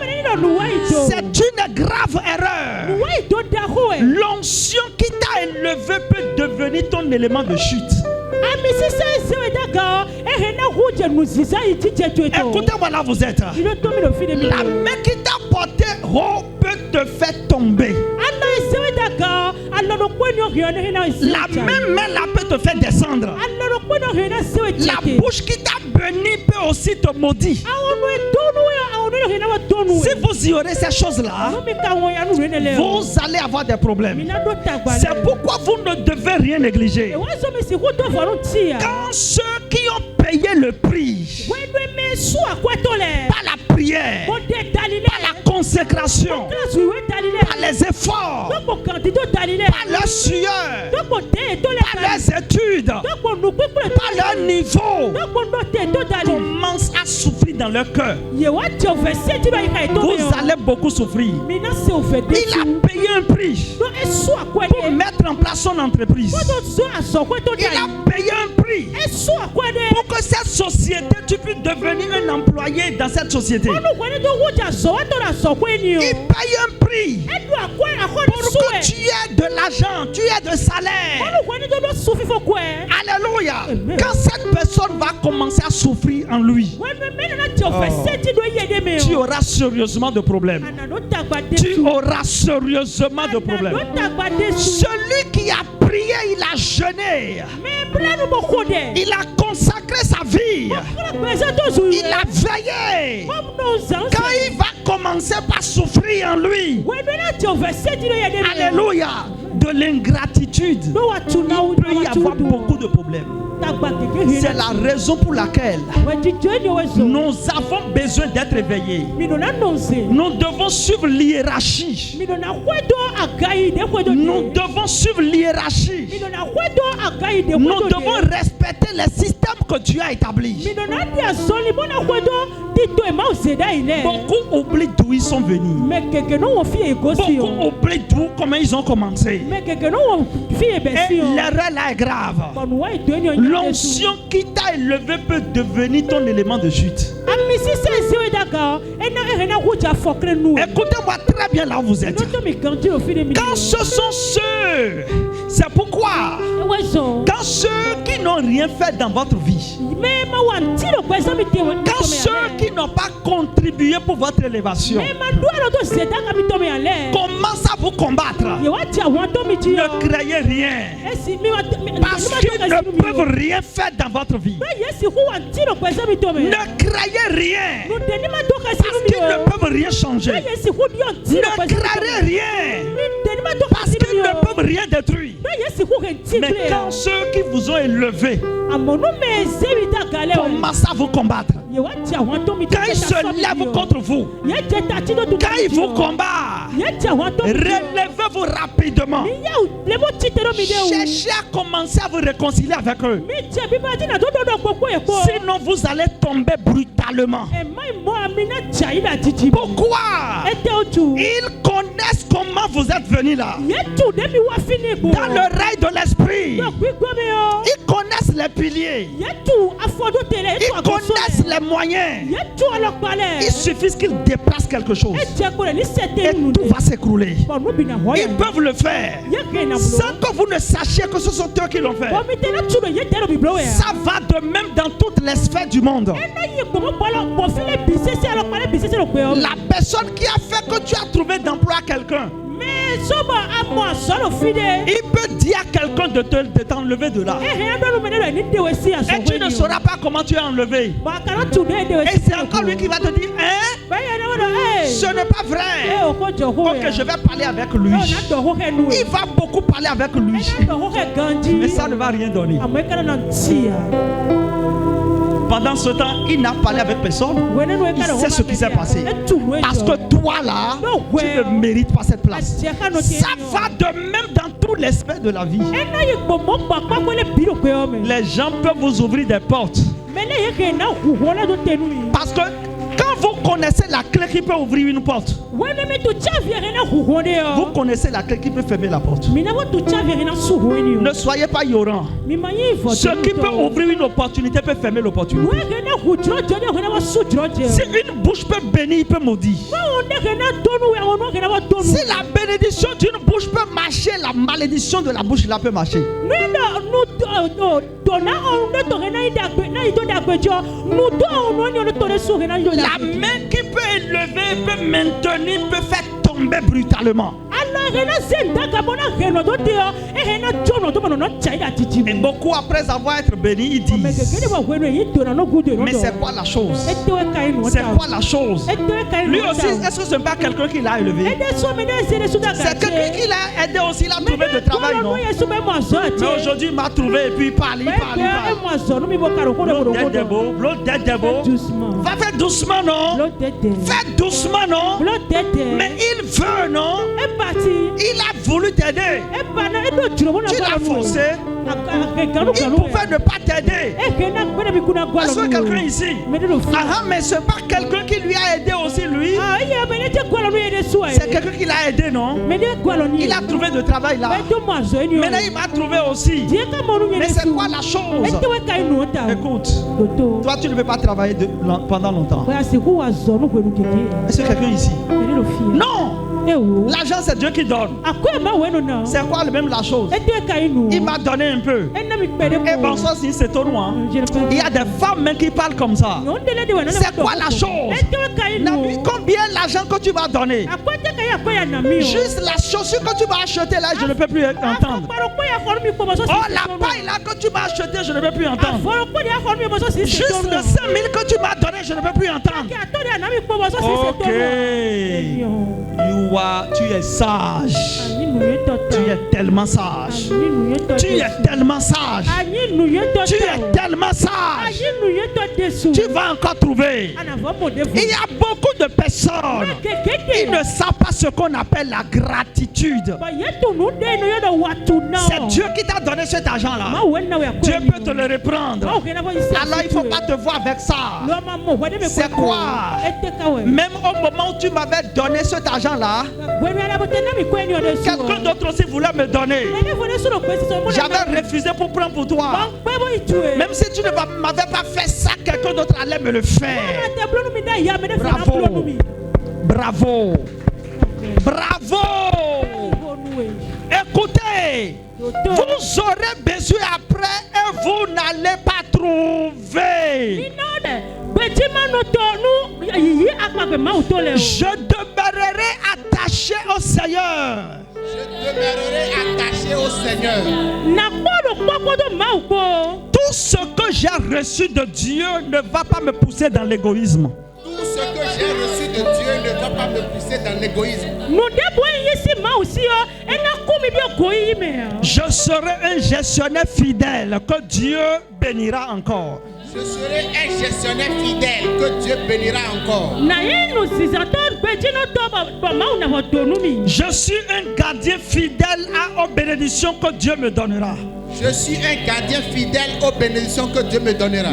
c'est une grave erreur. L'onction qui t'a élevé peut devenir ton élément de chute. Écoutez-moi là, vous êtes. La main qui t'a porté haut peut te faire tomber. La même main là peut te faire descendre. La bouche qui t'a béni peut aussi te maudire. Si vous y aurez ces choses-là, vous allez avoir des problèmes. C'est pourquoi vous ne devez rien négliger. Quand ceux qui ont payé le prix par la prière, par la consécration, par les efforts, par leur sueur, par leurs études, par leur niveau, commencent à souffrir dans leur cœur, vous allez beaucoup souffrir. Il a payé un prix pour mettre en place son entreprise. Il a payé un prix pour que cette société, tu puisses devenir un employé dans cette société. Il paye un prix pour que tu aies de l'argent, tu aies de salaire. Alléluia. Quand cette personne va commencer à souffrir en lui, tu auras sérieusement de problèmes. Tu auras sérieusement de problèmes. Celui qui a prié, il a jeûné. Il a consacré sa vie. Il a veillé. Quand il va commencer par souffrir en lui, alléluia, de l'ingratitude, il peut y avoir beaucoup de problèmes. C'est la raison pour laquelle nous avons besoin d'être éveillés. Nous devons suivre l'hiérarchie. Nous devons suivre l'hiérarchie. Nous devons respecter les systèmes que Dieu a établis. Beaucoup oublient d'où ils sont venus. Beaucoup oublient d'où, comment ils ont commencé. Et l'erreur là est grave. L'onction qui t'a élevé peut devenir ton élément de chute. Écoutez-moi très bien là où vous êtes. Quand ce sont ceux, c'est pourquoi quand ceux qui n'ont rien fait dans votre vie, quand ceux qui n'ont pas contribué pour votre élévation commencent à vous combattre, ne craiez rien, parce qu'ils ne peuvent rien faire dans votre vie. Ne craiez rien, parce qu'ils ne peuvent rien changer. Ne craiez rien, parce qu'ils ne peuvent rien détruire. Mais quand ceux qui vous ont élevé commencent à vous combattre, quand ils se lèvent contre vous, quand ils vous combattent, relevez-vous rapidement. Cherchez à commencer à vous réconcilier avec eux. Sinon vous allez tomber brutalement. Pourquoi? Ils connaissent comment vous êtes venus là. Dans le règne de l'esprit, ils connaissent les piliers. Ils connaissent les moyens. Il suffit qu'ils déplacent quelque chose et tout va s'écrouler. Ils peuvent le faire sans que vous ne sachiez que ce sont eux qui l'ont fait. Ça va de même dans toutes les sphères du monde. La personne qui a fait que tu as trouvé d'emploi à quelqu'un, il peut dire à quelqu'un de t'enlever de là. Et tu ne sauras pas comment tu es enlevé. Et c'est encore lui qui va te dire, hein? Ce n'est pas vrai. Ok, je vais parler avec lui. Il va beaucoup parler avec lui. Mais ça ne va rien donner. Pendant ce temps, il n'a parlé avec personne. Il sait ce qui s'est passé. Parce que toi là, tu ne mérites pas cette place. Ça va de même dans tous les aspects de la vie. Les gens peuvent vous ouvrir des portes. Parce que quand vous connaissez la clé qui peut ouvrir une porte, vous connaissez la clé qui peut fermer la porte. Ne soyez pas ignorants. Ce qui peut ouvrir une opportunité peut fermer l'opportunité. Si une bouche peut bénir, il peut maudire. Si la bénédiction d'une bouche peut marcher, la malédiction de la bouche là peut marcher. La main qui peut élever, peut maintenir, peut faire tomber brutalement. Et beaucoup après avoir été bénis, ils disent, mais c'est quoi la chose? C'est quoi la chose? Lui aussi, est-ce que ce n'est pas quelqu'un qui l'a élevé? C'est quelqu'un qui l'a aidé aussi, il a trouvé de travail, non? Mais aujourd'hui, il m'a trouvé et puis il parle. Va faire doucement, non? Fais doucement, non? Mais il veut, non? Il a voulu t'aider. Tu l'as forcé. Il pouvait ne pas t'aider. Est-ce que quelqu'un ici? Mais ce n'est pas quelqu'un qui lui a aidé aussi, lui. C'est quelqu'un qui l'a aidé, non? Il a trouvé de travail là. Maintenant, il m'a trouvé aussi. Mais c'est quoi la chose? Écoute, toi, tu ne veux pas travailler pendant longtemps. Est-ce que quelqu'un ici? Non! L'argent, c'est Dieu qui donne. C'est quoi même la chose? Il m'a donné un peu. Et bon, ça, c'est au noir. Il y a des femmes même qui parlent comme ça. C'est quoi la chose? Combien l'argent que tu vas donner? Juste la chaussure que tu vas acheter là, je ne peux plus entendre. Oh, la paille là que tu vas acheter, je ne peux plus entendre. Juste le 5 000 que tu m'as donné, je ne peux plus entendre. Ok. Tu es sage. Tu es tellement sage. Tu es tellement sage. Tu es tellement sage. Tu vas encore trouver. Il y a beaucoup de personnes qui ne savent pas ce qu'on appelle la gratitude. C'est Dieu qui t'a donné cet argent-là. Dieu peut te le reprendre. Alors il ne faut pas te voir avec ça. C'est quoi? Même au moment où tu m'avais donné cet argent-là, quelqu'un d'autre aussi voulait me donner. J'avais refusé pour prendre pour toi. Même si tu ne m'avais pas fait ça, quelqu'un d'autre allait me le faire. Bravo. Bravo. Bravo. Écoutez, vous aurez besoin après et vous n'allez pas trouver. Je demeurerai attaché au Seigneur. Je demeurerai attaché au Seigneur. Tout ce que j'ai reçu de Dieu ne va pas me pousser dans l'égoïsme. Tout ce que j'ai reçu de Dieu ne va pas me pousser dans l'égoïsme. Je serai un gestionnaire fidèle que Dieu bénira encore. Je serai un gestionnaire fidèle que Dieu bénira encore. Je suis un gardien fidèle aux bénédictions que Dieu me donnera. Je suis un gardien fidèle aux bénédictions que Dieu me donnera.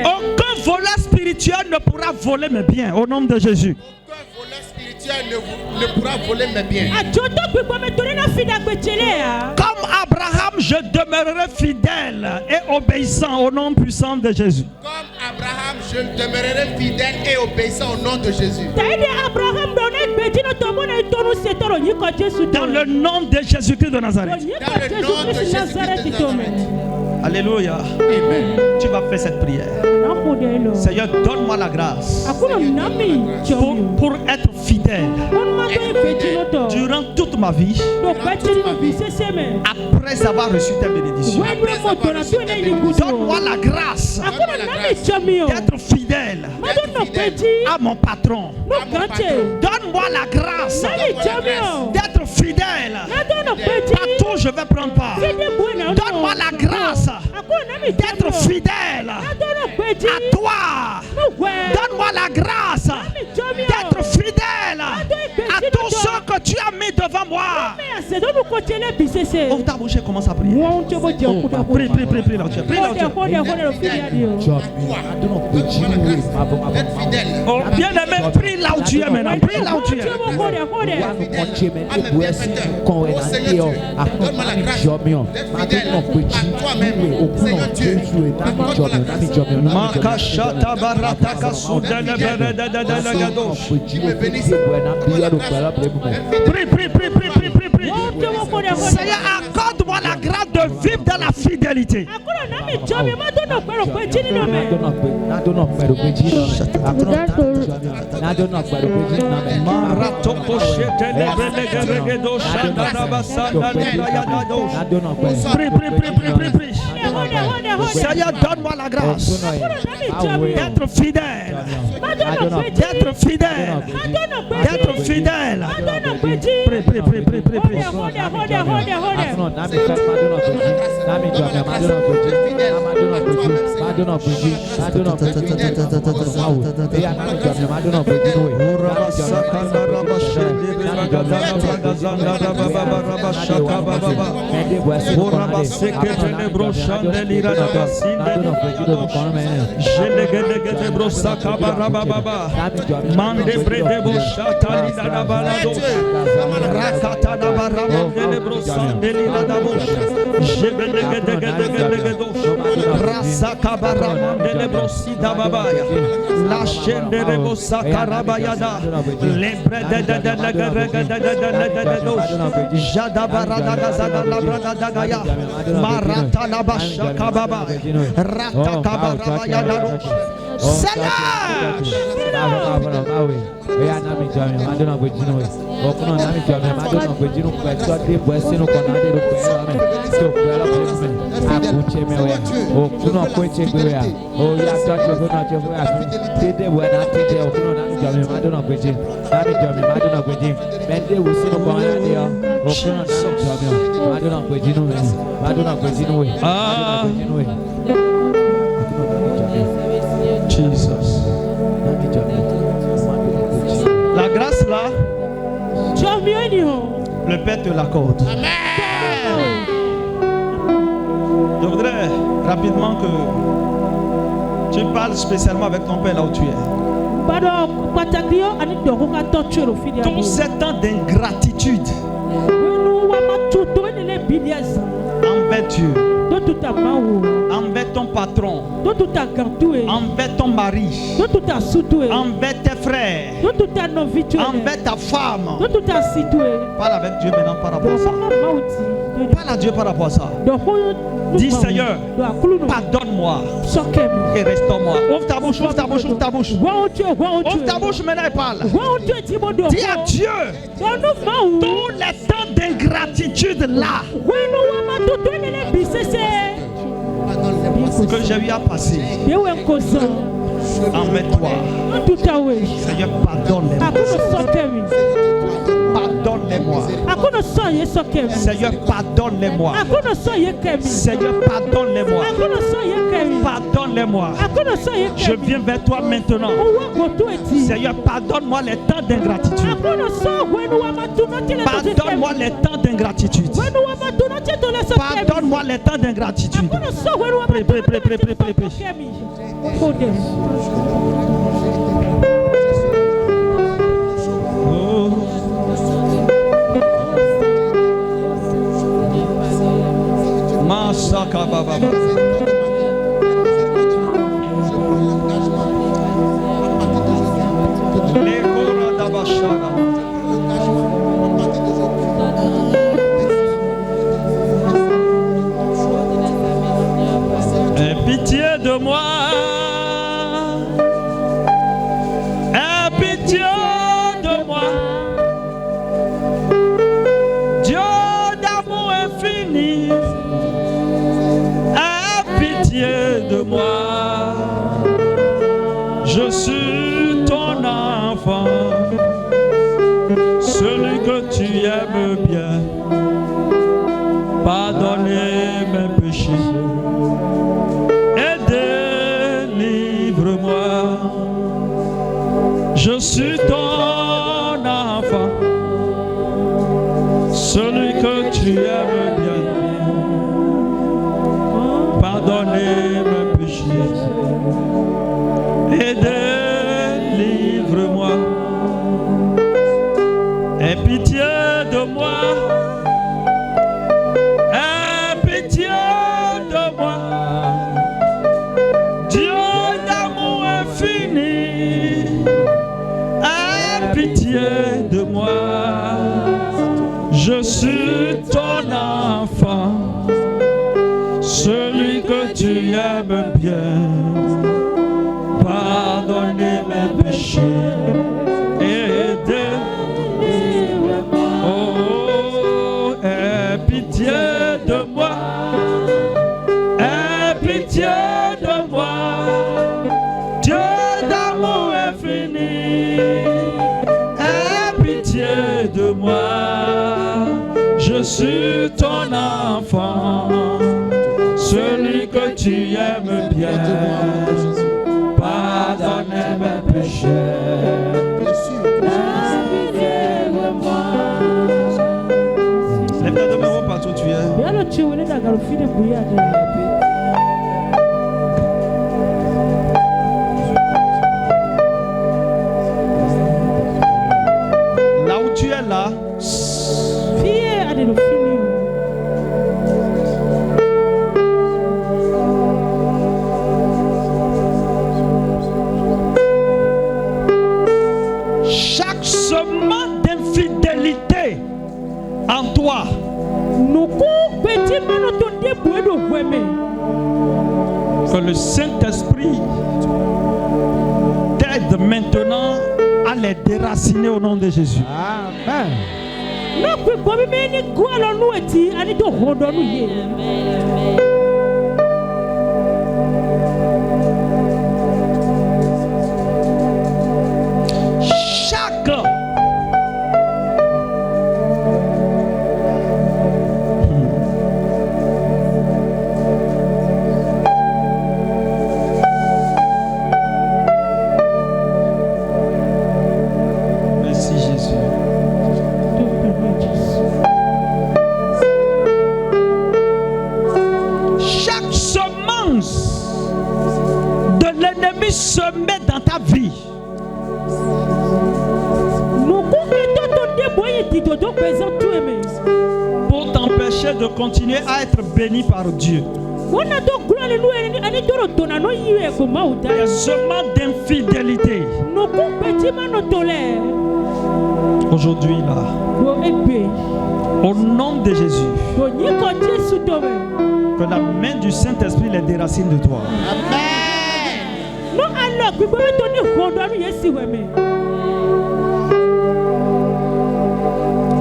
Aucun voleur spirituel ne pourra voler mes biens au nom de Jésus. Aucun voleur spirituel ne pourra voler mes biens. Comme Abraham, je demeurerai fidèle et obéissant au nom puissant de Jésus. Comme Abraham, je demeurerai fidèle et obéissant au nom de Jésus. Dans le nom de Jésus-Christ de Nazareth. Dans le nom de Jésus-Christ de Nazareth. Alléluia. Amen. Tu vas faire cette prière. Seigneur, donne-moi la grâce pour être fidèle durant toute ma vie après avoir reçu tes bénédictions. Donne-moi la grâce d'être fidèle à mon patron. Donne-moi la grâce d'être fidèle partout où je vais prendre part. Donne-moi la grâce d'être fidèle à toi. Donne-moi la grâce d'être fidèle à tous ceux que tu as mis devant moi. Ouvre ta bouche et commence à prier. Prie, prie, prie, prie. Oh, bien aimé, prie là où tu es maintenant. Prie là où tu es. Donne-moi la grâce d'être fidèle à toi-même, Seigneur Dieu. Prie, prie, prie, prie, prie, prie, prie. Seigneur, accorde-moi la grâce de vivre dans la fidélité. Prie, prie, prie, prie, prie, prie. Seigneur, donne-moi la grâce d'être fidèle, d'être fidèle, d'être fidèle. Prie, prie, prie, prie, prie, prie. La chaîne de Rebosa Karabayada, les Jesus. La grâce là, le Père te l'accorde. Je voudrais rapidement que tu parles spécialement avec ton Père là où tu es. Tout ce temps d'ingratitude envers Dieu, envers ton patron, envers ton mari, envers tes frères, envers ta femme. Parle avec Dieu maintenant par rapport à ça. Parle à Dieu par rapport à ça. Dis Seigneur, pardonne-moi et restaure-moi. Ouvre ta bouche, ouvre ta bouche, ouvre ta bouche. Ouvre ta bouche maintenant et parle. Dis à Dieu tous les temps d'ingratitude là que j'ai eu à passer. Envers toi, Seigneur, pardonne-moi. Pardonne-les-moi. Seigneur, pardonne-les-moi. Seigneur, pardonne-les-moi. Pardonne-les-moi. Je viens vers toi maintenant. Seigneur, pardonne-moi les temps d'ingratitude. Pardonne-moi les temps d'ingratitude. Pardonne-moi les temps d'ingratitude. Prie, prie, prie, prie, prie, prie, prie. Masaka baba. Aie pitié de moi. Aie pitié de moi. fini. Aie pitié de moi. Je suis ton enfant, celui que tu aimes bien. Pardonnez mes péchés et délivre-moi. Je suis ton enfant, celui que tu aimes bien. Pardonnez mes péchés et délivre-moi. Aie pitié de moi. Aie pitié de moi. Dieu d'amour infini. Aie pitié de moi. Je suis ton enfant, celui que tu aimes bien. Pardonnez mes péchés et délivre-moi. Oh, aie pitié de moi. Aie pitié de moi. Dieu d'amour infini. Aie pitié de moi. Je suis ton enfant, celui que tu aimes bien. Pardonnez mes péchés. Lève-toi de nouveau partout où tu es. Là où tu es là. Chaque semence d'infidélité en toi, que le Saint-Esprit t'aide maintenant à les déraciner au nom de Jésus. Amen. Semé dans ta vie pour t'empêcher de continuer à être béni par Dieu. Les semences d'infidélité aujourd'hui là, au nom de Jésus, que la main du Saint-Esprit les déracine de toi. Amen.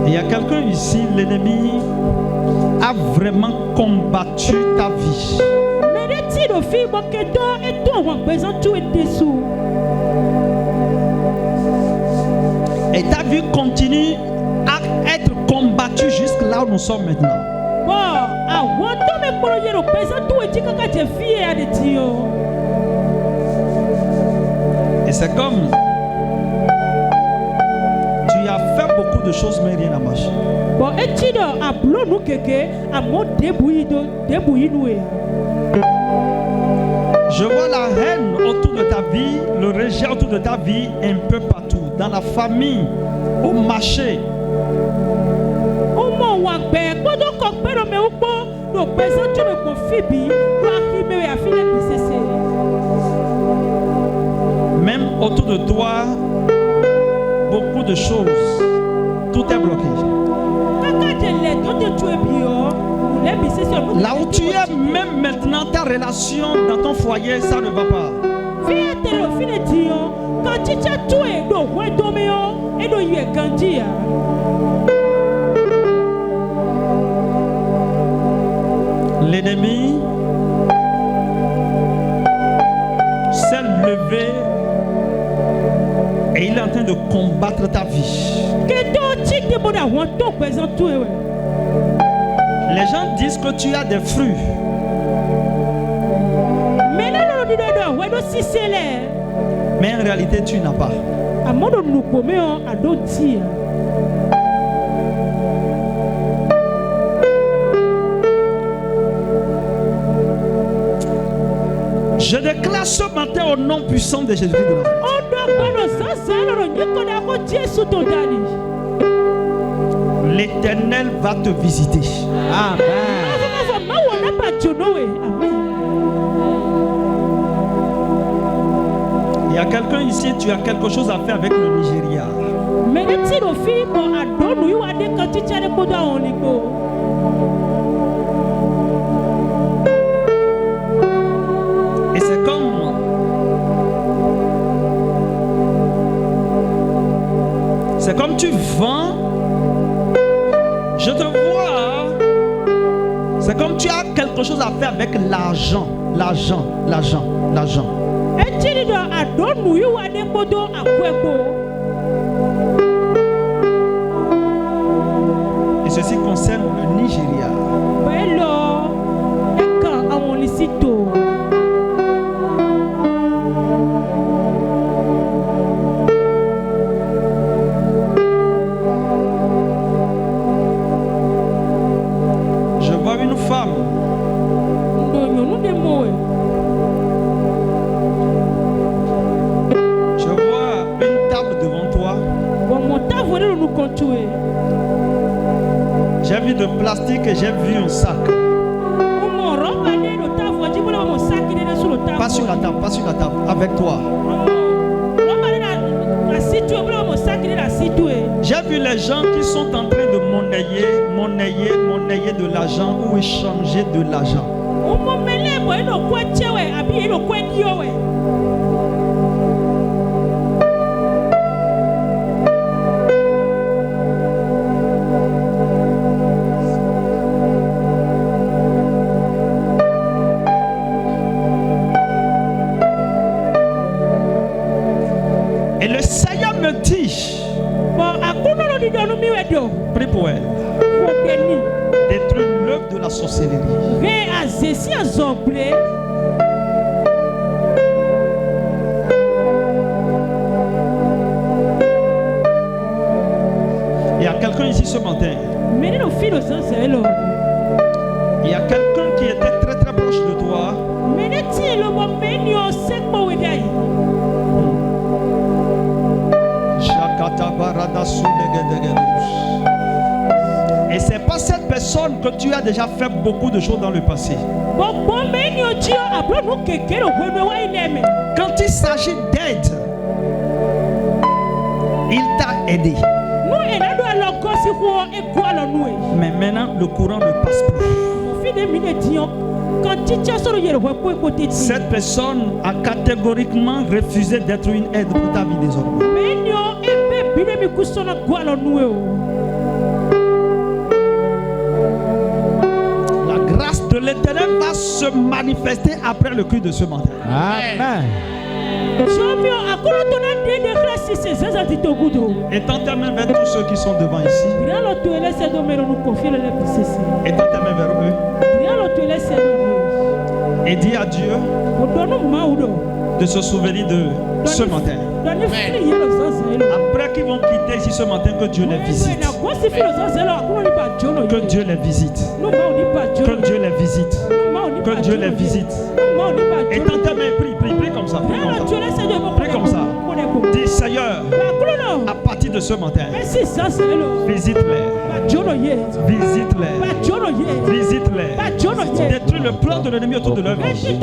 Il y a quelqu'un ici, l'ennemi a vraiment combattu ta vie. Et ta vie continue à être combattue jusque là où nous sommes maintenant. Et c'est comme tu as fait beaucoup de choses mais rien n'a marché. Je vois la haine autour de ta vie, le rejet autour de ta vie un peu partout, dans la famille, au marché. Même autour de toi, beaucoup de choses, tout est bloqué. Là où tu es, même maintenant, ta relation dans ton foyer, ça ne va pas. L'ennemi s'est levé et il est en train de combattre ta vie. Les gens disent que tu as des fruits. Mais en réalité, tu n'as pas. Je déclare ce matin au nom puissant de Jésus-Christ de Nazareth. L'Éternel va te visiter. Amen. Il y a quelqu'un ici, tu as quelque chose à faire avec le Nigeria. Et c'est comme moi. C'est comme tu vends. Je te vois. C'est comme tu as quelque chose à faire avec l'argent. L'argent. Et ceci concerne le Nigeria. Je vois une femme. Je vois une table devant toi. J'ai vu de plastique et j'ai vu un sac. Pas sur la table, avec toi. J'ai vu les gens qui sont en train de monnayer de l'argent ou échanger de l'argent. Et le Seigneur me dit, prie pour elle. Détruire l'œuvre de la sorcellerie. Il y a quelqu'un ici ce matin. Il y a quelqu'un qui était très très proche de toi. Et c'est pas cette personne que tu as déjà fait beaucoup de choses dans le passé. Quand il s'agit d'aide, il t'a aidé. Mais maintenant, le courant ne passe plus. Cette personne a catégoriquement refusé d'être une aide pour ta vie désormais. La grâce de l'Éternel va se manifester après le cri de ce matin. Amen. Et tends ta main vers tous ceux qui sont devant ici. Et tends ta main vers eux. Et dis à Dieu de se souvenir de ce matin. Après qu'ils vont quitter ici ce matin, que Dieu les visite. Que Dieu les visite. Que Dieu les visite. Que Dieu les visite. Et dans ta main, prie comme ça. Prie comme ça. Dis Seigneur, à partir de ce matin, visite-les. Visite-les. Détruis le plan de l'ennemi autour de leur vie.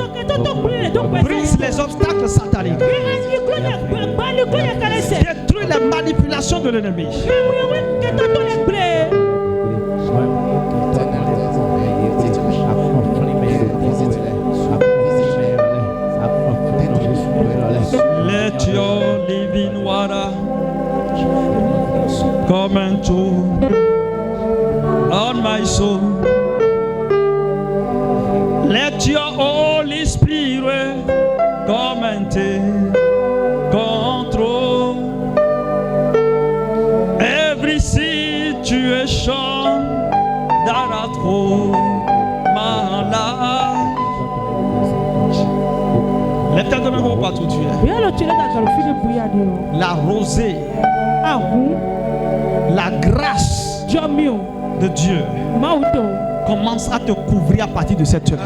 Brise les obstacles sataniques. Détruis les manipulations de l'ennemi. Let your living water come into on my soul. Let your Holy Spirit come and take control. Every situation that I throw my life. Lève ta main partout où tu es. La rosée, la grâce de Dieu commence à te couvrir à partir de cette semaine.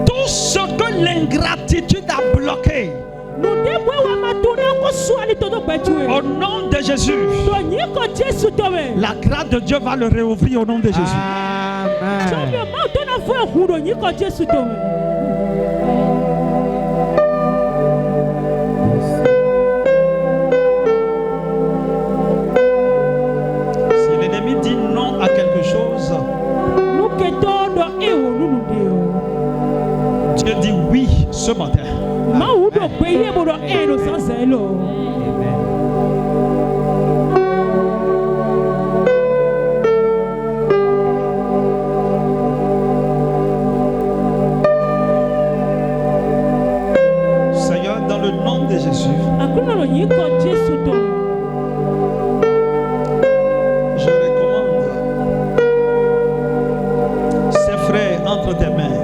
Tout ce que l'ingratitude a bloqué, au nom de Jésus, la grâce de Dieu va le réouvrir au nom de Jésus. Si l'ennemi dit non à quelque chose, Dieu dit oui ce matin. Seigneur, dans le nom de Jésus, je recommande ces frères entre tes mains.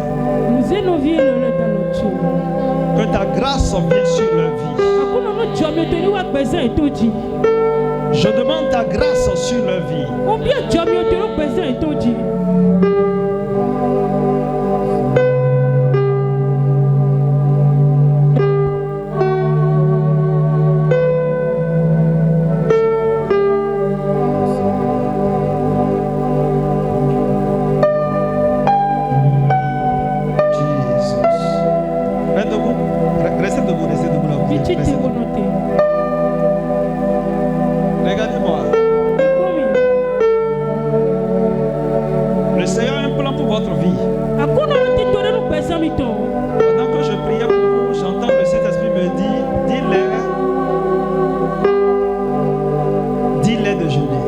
Que ta grâce vienne sur leur vie. Je demande ta grâce sur leur vie. Regardez-moi. Le Seigneur a un plan pour votre vie. Pendant que je priais pour vous, j'entends le Saint-Esprit me dire, dis-les de jeûner.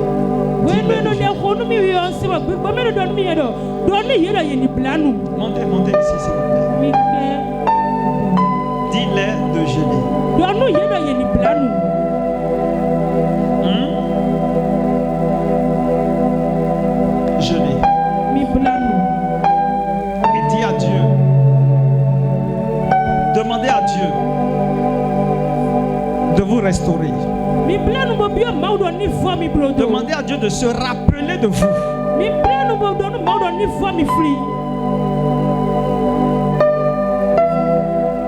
Montez ici, s'il vous plaît. Dis-les de jeûner. Jeûner. Et dis à Dieu. Demandez à Dieu de vous restaurer. Demandez à Dieu de se rappeler de vous.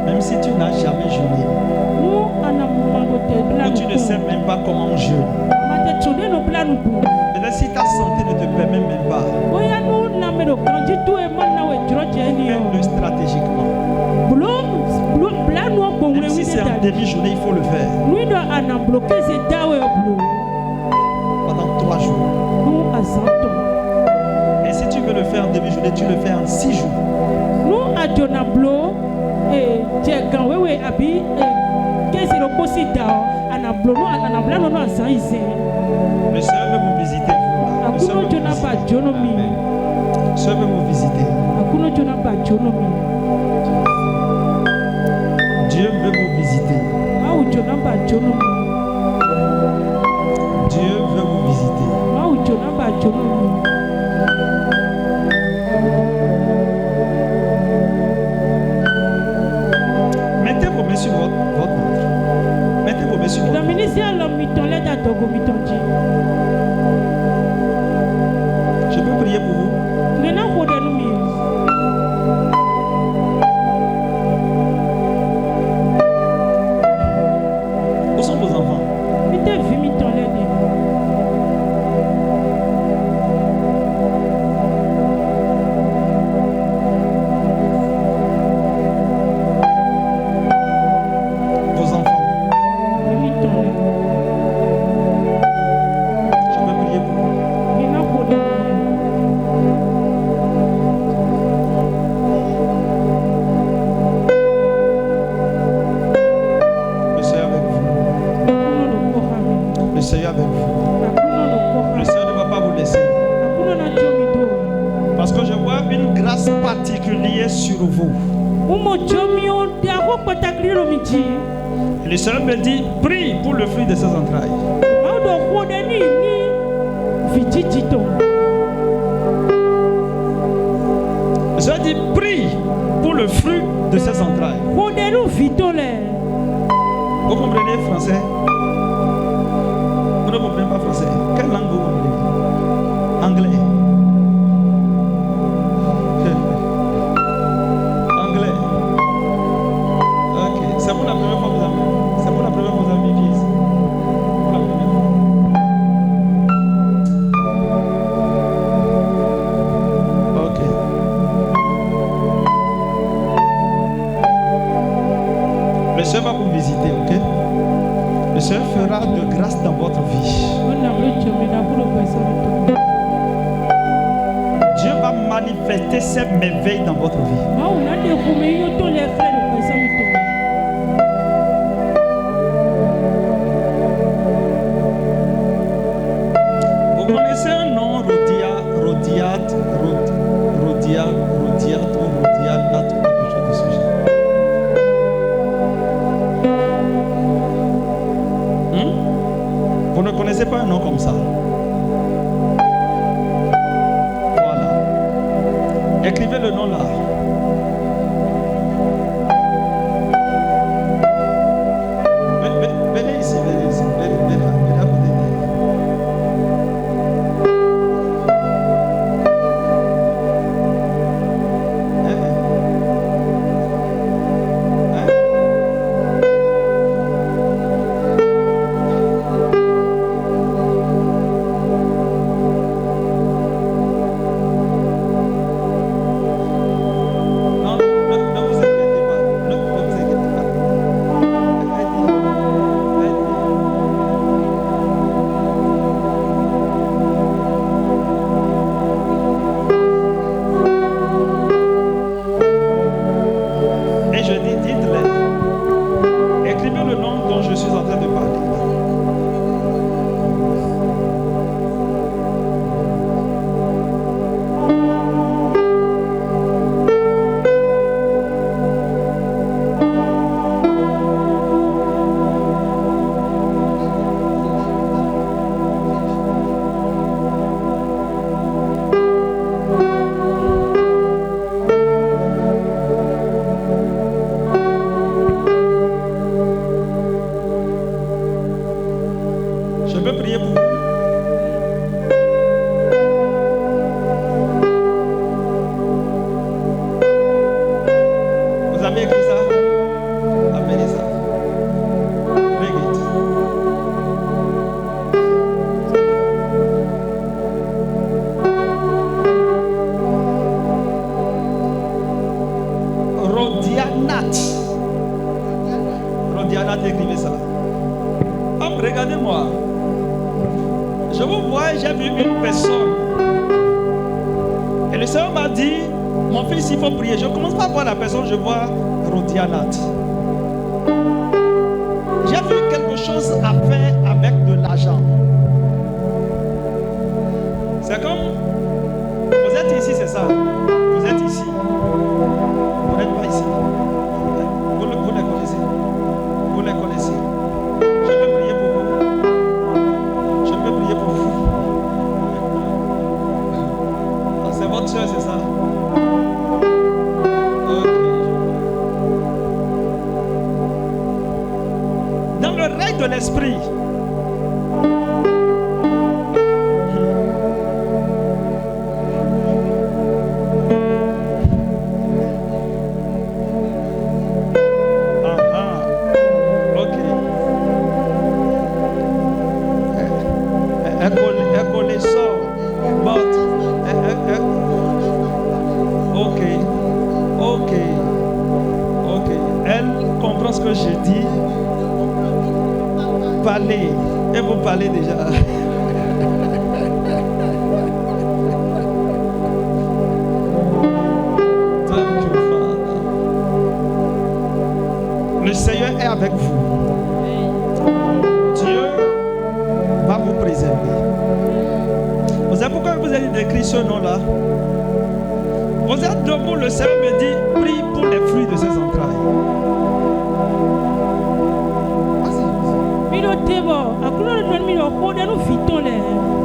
Même si tu n'as jamais jeûné, ou tu ne sais même pas comment on jeûne, mais si ta santé ne te permet même pas, fais-le stratégiquement. Même si c'est en demi-journée, il faut le faire. Pendant 3 jours. Et si tu veux le faire en demi-journée, tu le fais en 6 jours. Le Seigneur veut vous visiter, vous. Le Seigneur veut vous visiter. Dieu veut vous visiter. Dieu veut vous visiter. Mettez vos mains sur votre ventre. Mettez vos mains sur votre ventre. Je peux prier pour vous. Où sont vos enfants? grâce particulière sur vous. Le Seigneur me dit, prie pour le fruit de ses entrailles. Le Seigneur dit, prie pour le fruit de ses entrailles. Vous comprenez français? Vous ne comprenez pas français? Quelle langue vous comprenez? Anglais. Anglais. Ok. C'est pour la première fois que vous avez. C'est pour la première fois que vous avez mis ici. Pour la première fois. Ok. Le Seigneur va vous visiter, ok? Le Seigneur fera de grâce dans votre vie. Dieu va manifester ses merveilles dans votre vie. Vous connaissez un nom, Rodiat, ou Rodianat, ou quelque chose de ce genre. Vous ne connaissez pas un nom comme ça? Voilà. Écrivez le nom là. Venez ici, venez ici. Venez à côté de moi. Rodianat, écrivez ça. Hop, regardez-moi. Je vous vois, j'ai vu une personne. Et le Seigneur m'a dit, mon fils, il faut prier. Je ne commence pas à voir la personne, je vois Rodianat. J'ai vu quelque chose à faire avec de l'argent. C'est comme, vous êtes ici, c'est ça. Vous êtes ici. Vous n'êtes pas ici. Vous les connaissez. Vous les connaissez. Je peux prier pour vous. Je peux prier pour vous. Ah, c'est votre soeur, c'est ça. Ok. Dans le règne de l'esprit, ce que je dis, parlez, et vous parlez déjà. Le Seigneur est avec vous. Dieu va vous préserver. Vous savez pourquoi vous avez décrit ce nom-là? Vous êtes debout, le Seigneur me dit, prie pour les fruits de ses entrailles.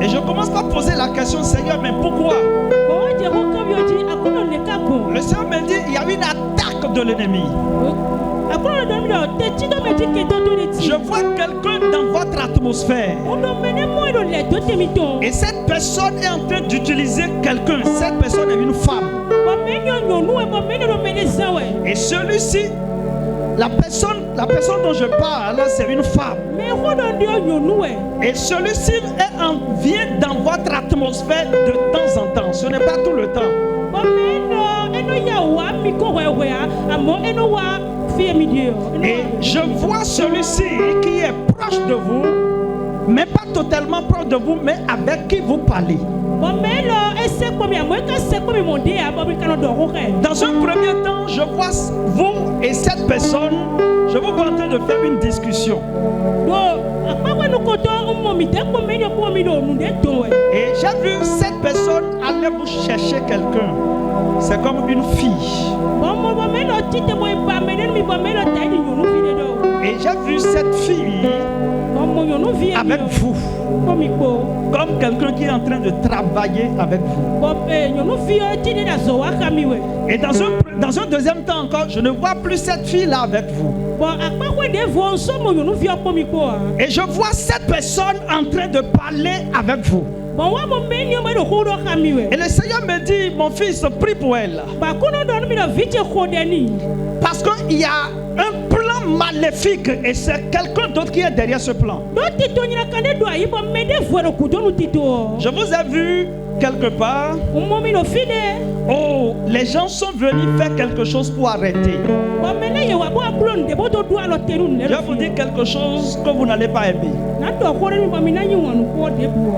Et je commence par poser la question, Seigneur, mais pourquoi? Le Seigneur me dit, il y a une attaque de l'ennemi. Je vois quelqu'un dans votre atmosphère. Et cette personne est en train d'utiliser quelqu'un. Cette personne est une femme. Et celui-ci, la personne dont je parle, c'est une femme. Et celui-ci vient dans votre atmosphère de temps en temps. Ce n'est pas tout le temps. Et je vois celui-ci qui est proche de vous, mais pas totalement proche de vous, mais avec qui vous parlez. Dans un premier temps, je vois vous et cette personne, je vous vois en train de faire une discussion. Et j'ai vu cette personne aller vous chercher quelqu'un. C'est comme une fille. Et j'ai vu cette fille avec vous, comme quelqu'un qui est en train de travailler avec vous. Et dans un deuxième temps encore, je ne vois plus cette fille là avec vous. Et je vois cette personne en train de parler avec vous. Et le Seigneur me dit, mon fils, prie pour elle. Parce qu'il y a un plan maléfique et c'est quelqu'un d'autre qui est derrière ce plan. Je vous ai vu quelque part. Oh, les gens sont venus faire quelque chose pour arrêter. Je vous dis quelque chose que vous n'allez pas aimer.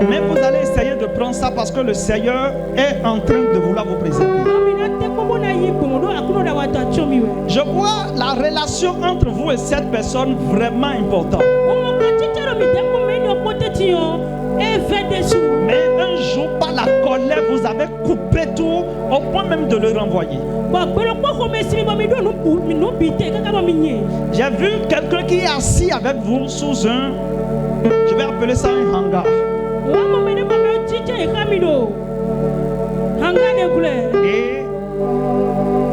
Mais vous allez essayer de prendre ça parce que le Seigneur est en train de vouloir vous préserver. Je vois la relation entre vous et cette personne vraiment importante. Mais un jour, par la colère, vous avez coupé tout au point même de le renvoyer. J'ai vu quelqu'un qui est assis avec vous sous un, je vais appeler ça un hangar. Et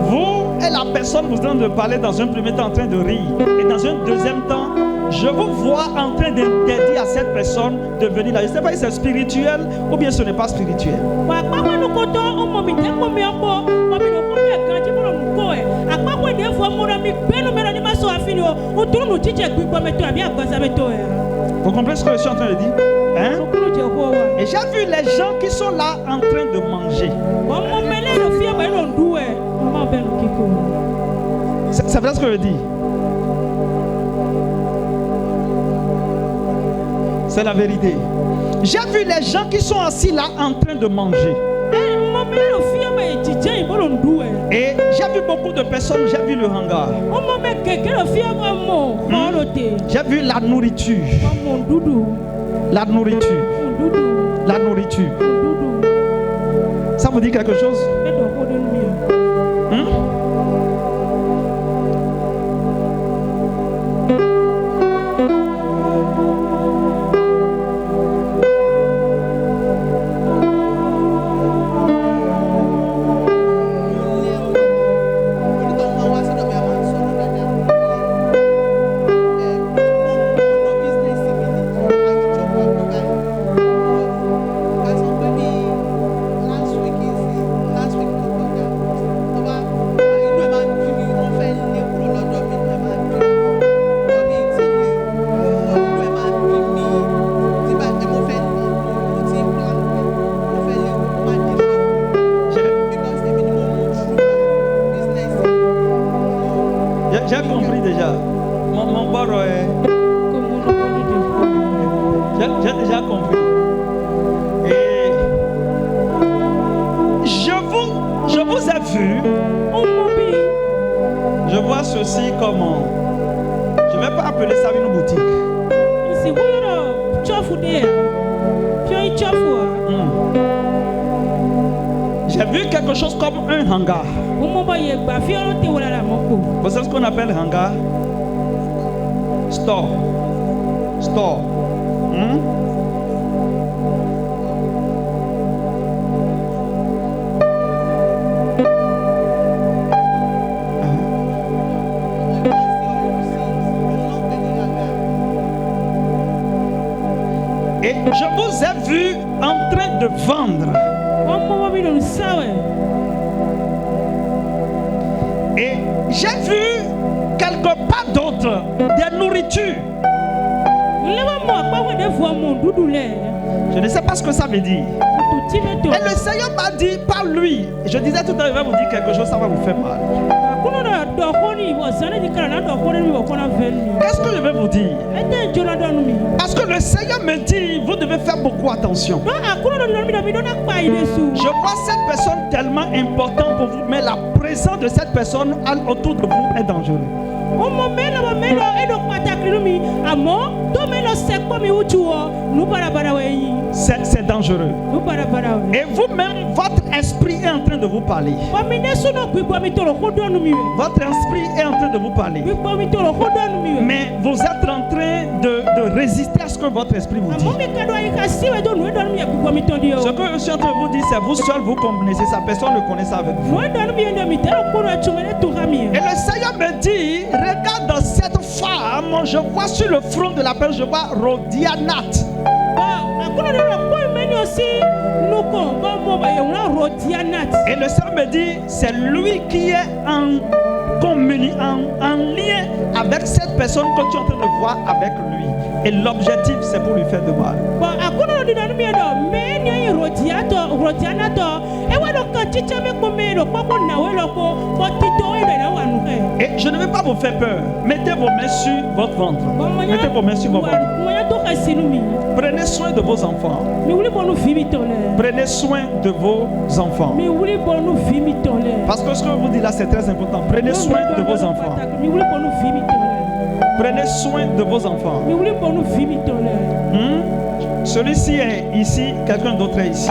vous et la personne vous êtes en train de parler dans un premier temps en train de rire. Et dans un deuxième temps, je vous vois en train d'interdire à cette personne de venir là. Je ne sais pas si c'est spirituel ou bien ce n'est pas spirituel. Vous comprenez ce que je suis en train de dire? Hein? Et j'ai vu les gens qui sont là en train de manger. C'est vrai ce que je dis? C'est la vérité. J'ai vu les gens qui sont assis là en train de manger. Et j'ai vu beaucoup de personnes, j'ai vu le hangar. J'ai vu la nourriture. La nourriture. La nourriture. Ça vous dit quelque chose? J'ai compris déjà. Mon baro est... J'ai déjà compris. Et je vous ai vu. Je vois ceci comme... Je ne vais pas appeler ça une boutique. J'ai vu quelque chose comme un hangar. Vous savez ce qu'on appelle hangar? Store. Store. Et je vous ai vu en train de vendre. Et j'ai vu quelque part d'autre des nourritures. Je ne sais pas ce que ça veut dire. Et le Seigneur m'a dit par lui. Je disais tout à l'heure, il va vous dire quelque chose, ça va vous faire mal. Qu'est-ce que je vais vous dire? Parce que le Seigneur me dit, vous devez faire beaucoup attention. Je vois cette personne tellement importante pour vous, mais la présence de cette personne autour de vous est dangereuse. C'est dangereux. Et vous-même, votre esprit est en train de vous parler. Votre esprit est en train de vous parler. Mais vous êtes en train de résister à ce que votre esprit vous dit. Ce que je suis en train de vous dire, c'est vous seul, vous connaissez ça. Personne ne connaît ça avec vous. Et le Seigneur me dit, regarde dans cette femme, je vois sur le front de la personne, je vois Rodianat. Et le Seigneur me dit, c'est lui qui est en lien avec cette personne que tu es en train de voir avec lui. Et l'objectif, c'est pour lui faire de mal. Et je ne vais pas vous faire peur. Mettez vos mains sur votre ventre. Mettez vos mains sur vos ventre. Prenez soin de vos enfants. Prenez soin de vos enfants. Parce que ce que je vous dis là, c'est très important. Prenez soin de vos enfants. Prenez soin de vos enfants. Celui-ci est ici, quelqu'un d'autre est ici.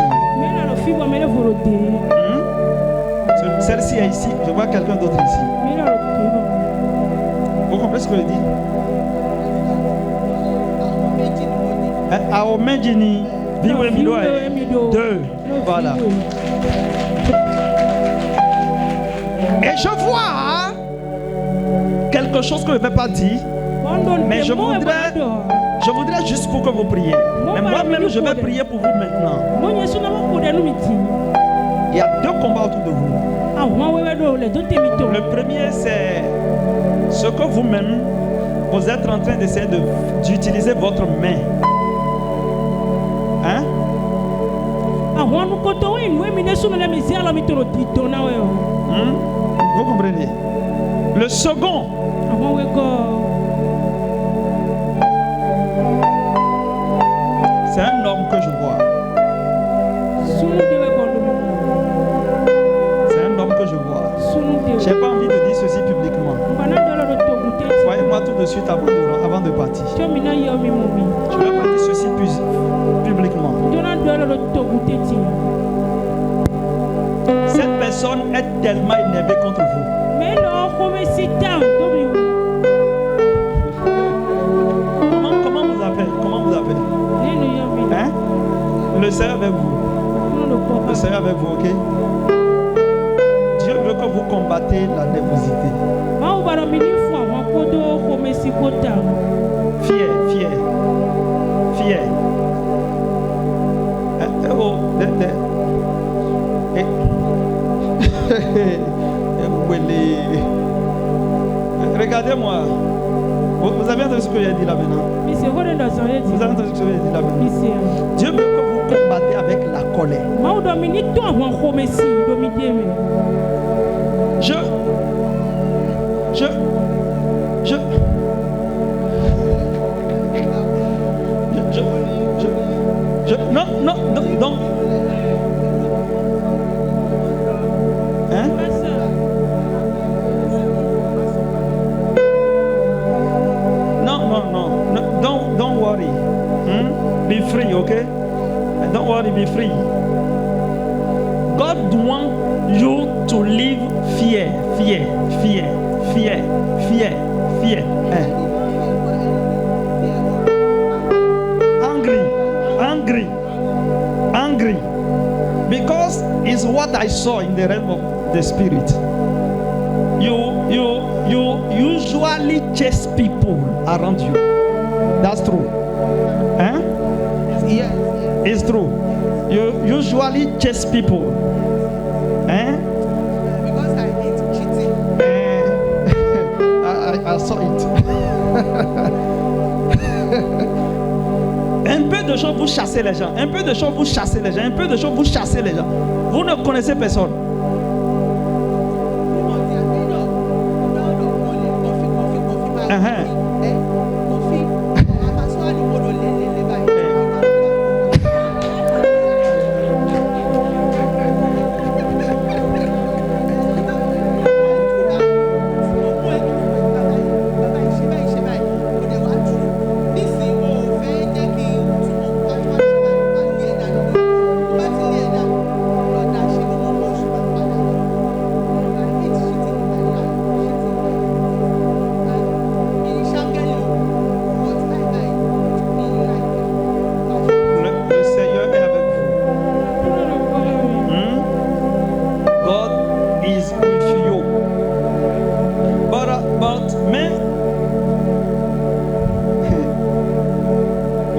Celle-ci est ici, je vois quelqu'un d'autre ici. Vous comprenez ce que je dis? Aomedjini, Biwemido, 2. Voilà. Et je vois quelque chose que je ne vais pas dire, mais je voudrais juste pour que vous priez. Mais moi-même, je vais prier pour vous maintenant. Il y a deux combats autour de vous. Le premier, c'est ce que vous-même, vous êtes en train d'essayer d'utiliser votre main. Hein? Vous comprenez? Le second, c'est un homme que je vois. C'est un homme que je vois. Je n'ai pas envie de dire ceci publiquement. Voyez-moi tout de suite avant de partir. Je ne vais pas dire ceci publiquement. Cette personne est tellement énervée contre vous. Comment vous appelez? Hein? Le Seigneur avec vous. Le Seigneur avec vous, ok? Dieu veut que vous combattez la nervosité. Fier. Regardez-moi. Vous avez entendu ce que j'ai dit là maintenant? Vous avez entendu ce que j'ai dit là maintenant? Dieu veut que vous combattez avec la colère. Non. Hein? No. Don't worry. Be free, okay? Don't worry, be free. God want you to live fear. Angry. Because it's what I saw in the realm of the spirit. You usually chase people around you. That's true. Yes. It's true. You usually chase people. Because I hate cheating. I saw it. Un peu de choses vous chassez les gens. Un peu de choses vous chassez les gens. Un peu de choses vous chassez les gens. Vous ne connaissez personne.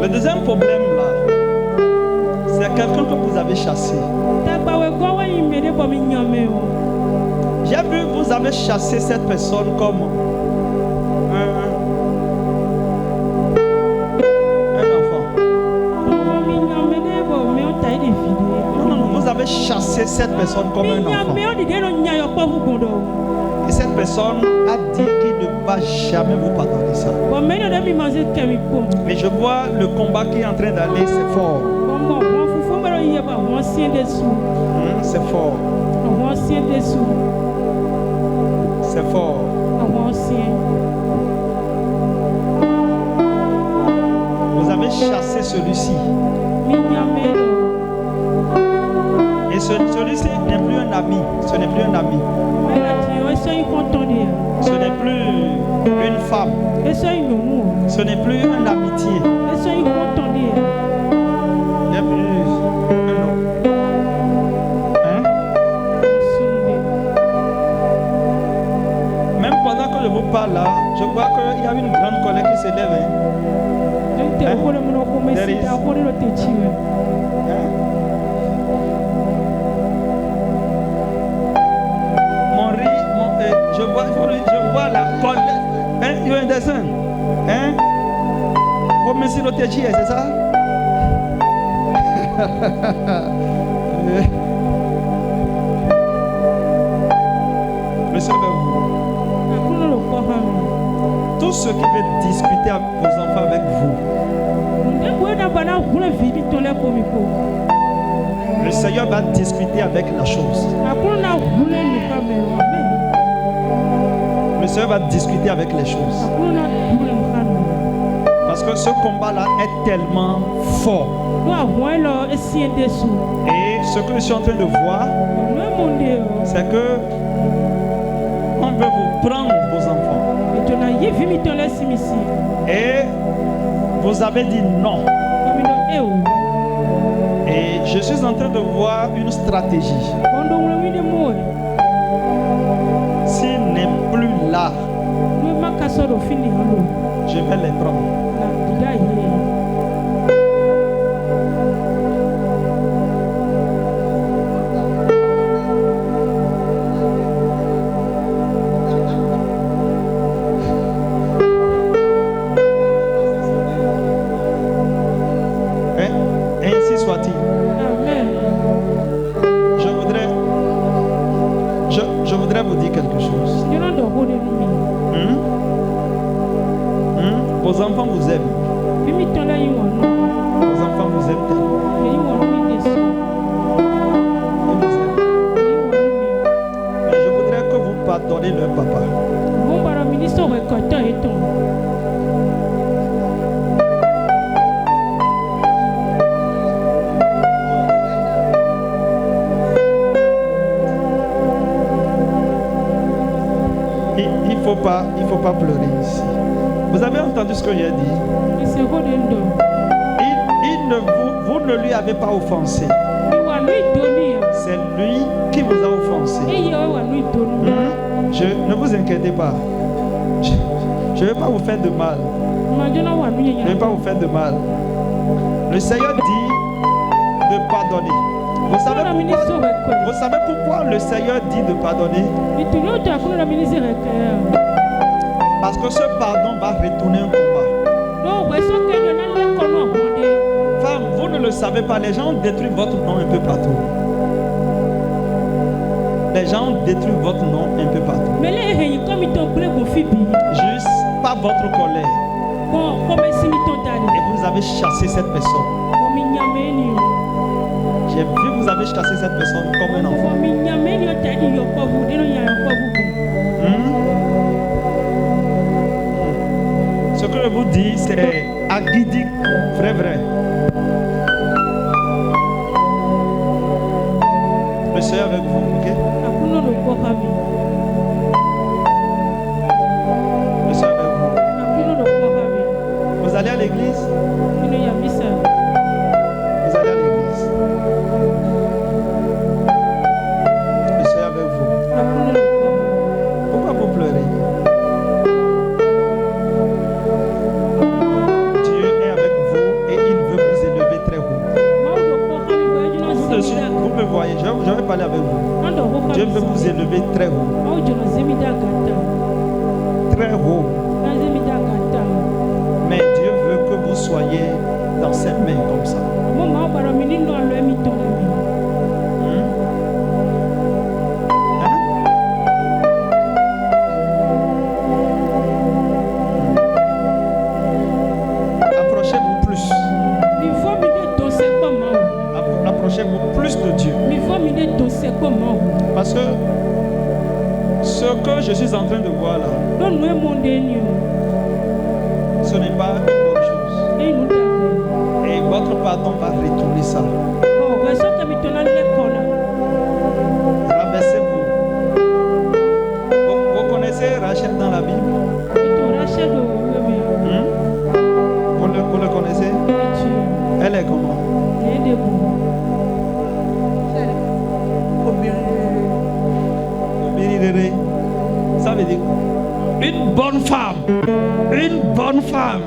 Le deuxième problème là, c'est quelqu'un que vous avez chassé. J'ai vu que vous avez chassé cette personne comme un enfant. Non, vous avez chassé cette personne comme un enfant. Et cette personne a dit qu'il ne va jamais vous pardonner ça. Mais je vois le combat qui est en train d'aller, c'est fort. C'est fort. C'est fort. Vous avez chassé celui-ci. Et celui-ci n'est plus un ami. Ce n'est plus un ami. Ce n'est plus une femme. Ce n'est plus une amitié. Il n'y a plus un homme. Même pendant que je vous parle là, je vois qu'il y a une grande colère qui s'élève. Je vois la colère. You understand? C'est ça? Monsieur, tous ceux qui veulent discuter avec vos enfants avec vous, le Seigneur va discuter avec la chose. Le Seigneur va discuter avec les choses. Parce que ce combat-là est tellement fort. Et ce que je suis en train de voir, c'est que on veut vous prendre vos enfants. Et vous avez dit non. Et je suis en train de voir une stratégie. S'il n'est plus là, je vais les prendre. Ainsi soit-il. Je voudrais vous dire quelque chose. Vos enfants vous aiment. Vos enfants vous aiment tellement. Ils vous aiment. Mais je voudrais que vous pardonnez leur papa. faut pas pleurer ici. Vous avez entendu ce que j'ai dit? Vous ne lui avez pas offensé. C'est lui qui vous a offensé. Ne vous inquiétez pas. Je ne vais pas vous faire de mal. Je ne vais pas vous faire de mal. Le Seigneur dit de pardonner. Vous savez pourquoi le Seigneur dit de pardonner? Parce que ce pardon va retourner un combat. Femme, vous ne le savez pas, les gens détruisent votre nom un peu partout. Les gens détruisent votre nom un peu partout. Juste par votre colère. Et vous avez chassé cette personne. J'ai vu vous avez chassé cette personne comme un enfant. Ce que je vous dis, c'est aguidique, vrai. Le Seigneur avec vous, ok? Le Seigneur avec vous. Vous allez à l'église? Vous allez à l'église. Le Seigneur avec vous. Pourquoi vous pleurez? Dieu est avec vous et il veut vous élever très haut. Vous me voyez, je vais parler avec vous. Dieu veut vous élever très haut. Très haut. Mais Dieu veut que vous soyez dans ses mains comme ça. Approchez-vous plus. Approchez-vous plus de Dieu. Parce que ce que je suis en train de voir là, ce n'est pas une bonne chose. Et votre pardon va retourner ça. Rabaissez-vous. Vous connaissez Rachel dans la Bible? Vous le connaissez? Elle est comment? Ça veut dire une bonne femme. Une bonne femme.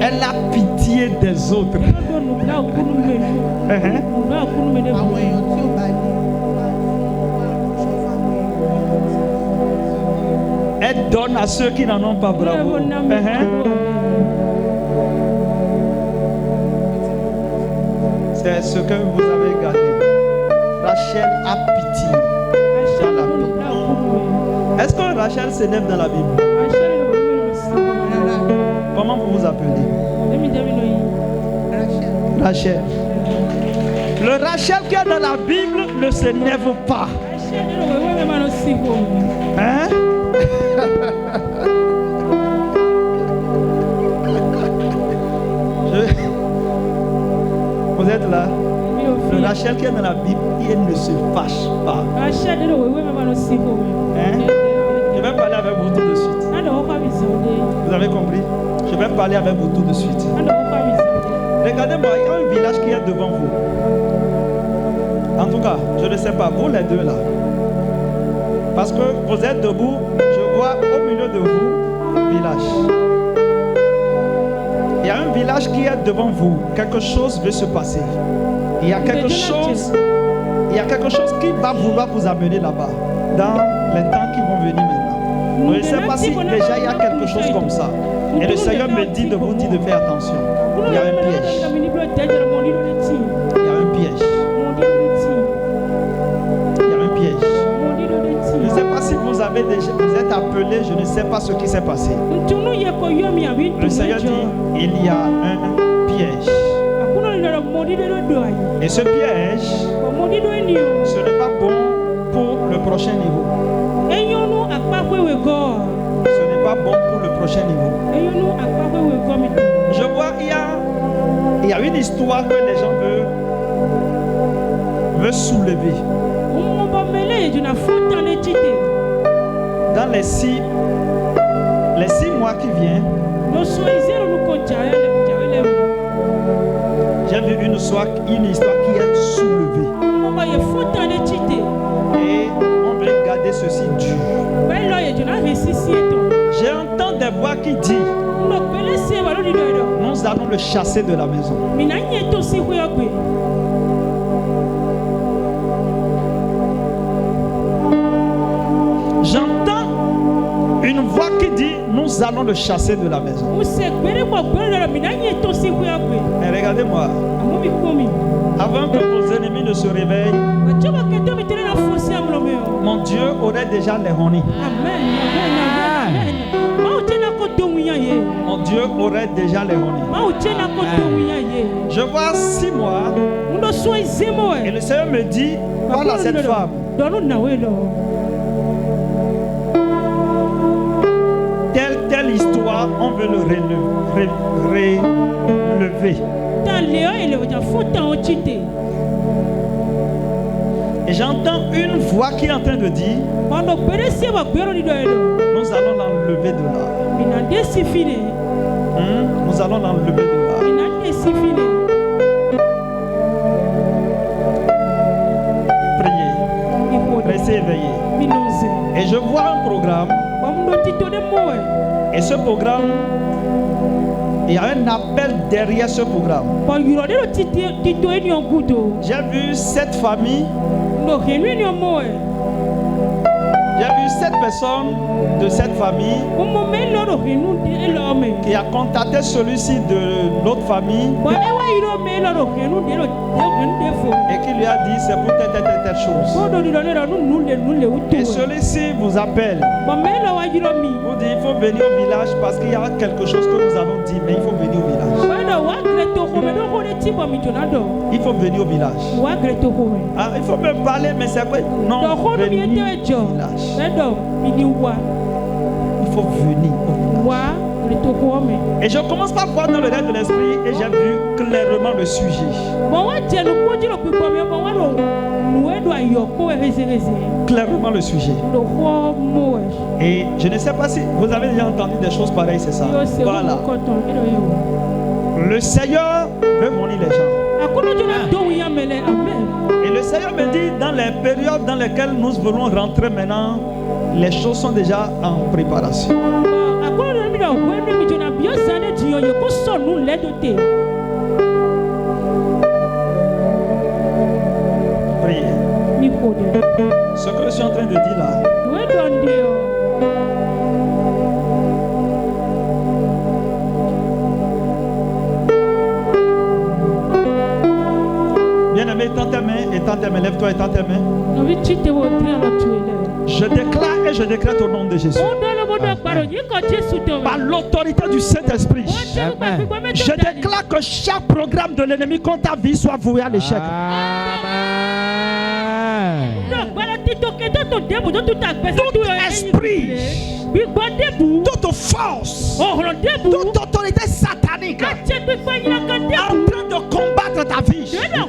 Elle a pitié des autres. Elle donne à ceux qui n'en ont pas. Bravo. C'est ce que vous avez gardé. Rachel a pitié dans la Bible. Est-ce que Rachel s'élève dans la Bible? Comment vous vous appelez? Rachel. Le Rachel qui est dans la Bible ne s'élève pas. Hein? Vous êtes là? Le Rachel qui est dans la Bible, il ne se fâche pas. Hein? Je vais parler avec vous tout de suite. Vous avez compris? Je vais parler avec vous tout de suite. Regardez-moi, il y a un village qui est devant vous. En tout cas, je ne sais pas, vous les deux là. Parce que vous êtes debout, je vois au milieu de vous un village. Il y a un village qui est devant vous. Quelque chose veut se passer. Il y a quelque chose qui va vouloir vous amener là-bas. Dans les temps qui vont venir maintenant. Je ne sais pas si déjà il y a quelque chose comme ça. Et le Seigneur me dit de vous dire de faire attention. Il y a un piège. Il y a un piège. Il y a un piège. Je ne sais pas si vous êtes appelé, je ne sais pas ce qui s'est passé. Le Seigneur dit, il y a un piège. Et ce piège, ce n'est pas bon pour le prochain niveau. Ce n'est pas bon pour le prochain niveau. Je vois, il y a une histoire que les gens me soulever. Dans les 6 mois qui viennent, j'ai vu une histoire qui est soulevée. Et on veut garder ceci dur. J'entends des voix qui disent: nous allons le chasser de la maison. J'entends une voix qui dit: nous allons le chasser de la maison. Mais regardez-moi, avant que vos ennemis ne se réveillent, mon Dieu aurait déjà les honnis. Mon Dieu aurait déjà les honnis. Je vois 6 mois et le Seigneur me dit: parle à cette femme. Telle histoire, on veut le relever. Et j'entends une voix qui est en train de dire: nous allons l'enlever de là. Nous allons l'enlever de là. Priez. Restez éveillés. Et je vois un programme. Et ce programme, il y a un appel derrière ce programme. J'ai vu cette famille. J'ai vu 7 personnes de cette famille qui a contacté celui-ci de l'autre famille et qui lui a dit: c'est pour telle chose. Et celui-ci vous appelle, vous dit: il faut venir au village parce qu'il y a quelque chose que nous allons dire, mais il faut venir au village. Il faut venir au village. Ah, il faut me parler, mais c'est quoi? Non, venir au village. Il faut venir au village. Et je commence par voir dans le rêve de l'esprit et j'ai vu clairement le sujet. Clairement le sujet. Et je ne sais pas si vous avez déjà entendu des choses pareilles, c'est ça. Voilà. Le Seigneur veut munir les gens. Et le Seigneur me dit: dans les périodes dans lesquelles nous voulons rentrer maintenant, les choses sont déjà en préparation. Priez. Ce que je suis en train de dire là, bien-aimé, étends tes mains, lève-toi, étends tes mains. Je déclare et je décrète au nom de Jésus, par l'autorité du Saint-Esprit, je déclare que chaque programme de l'ennemi contre ta vie soit voué à l'échec. Tout esprit, toute force, toute autorité satanique en train de combattre ta vie, en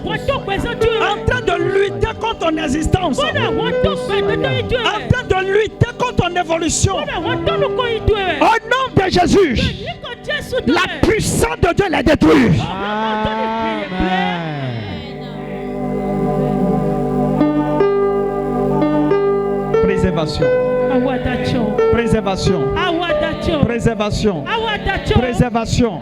train de lutter contre ton existence, en train de lutter contre ton évolution, au nom de Jésus, la puissance de Dieu les détruit. Préservation. Préservation. Préservation. Préservation.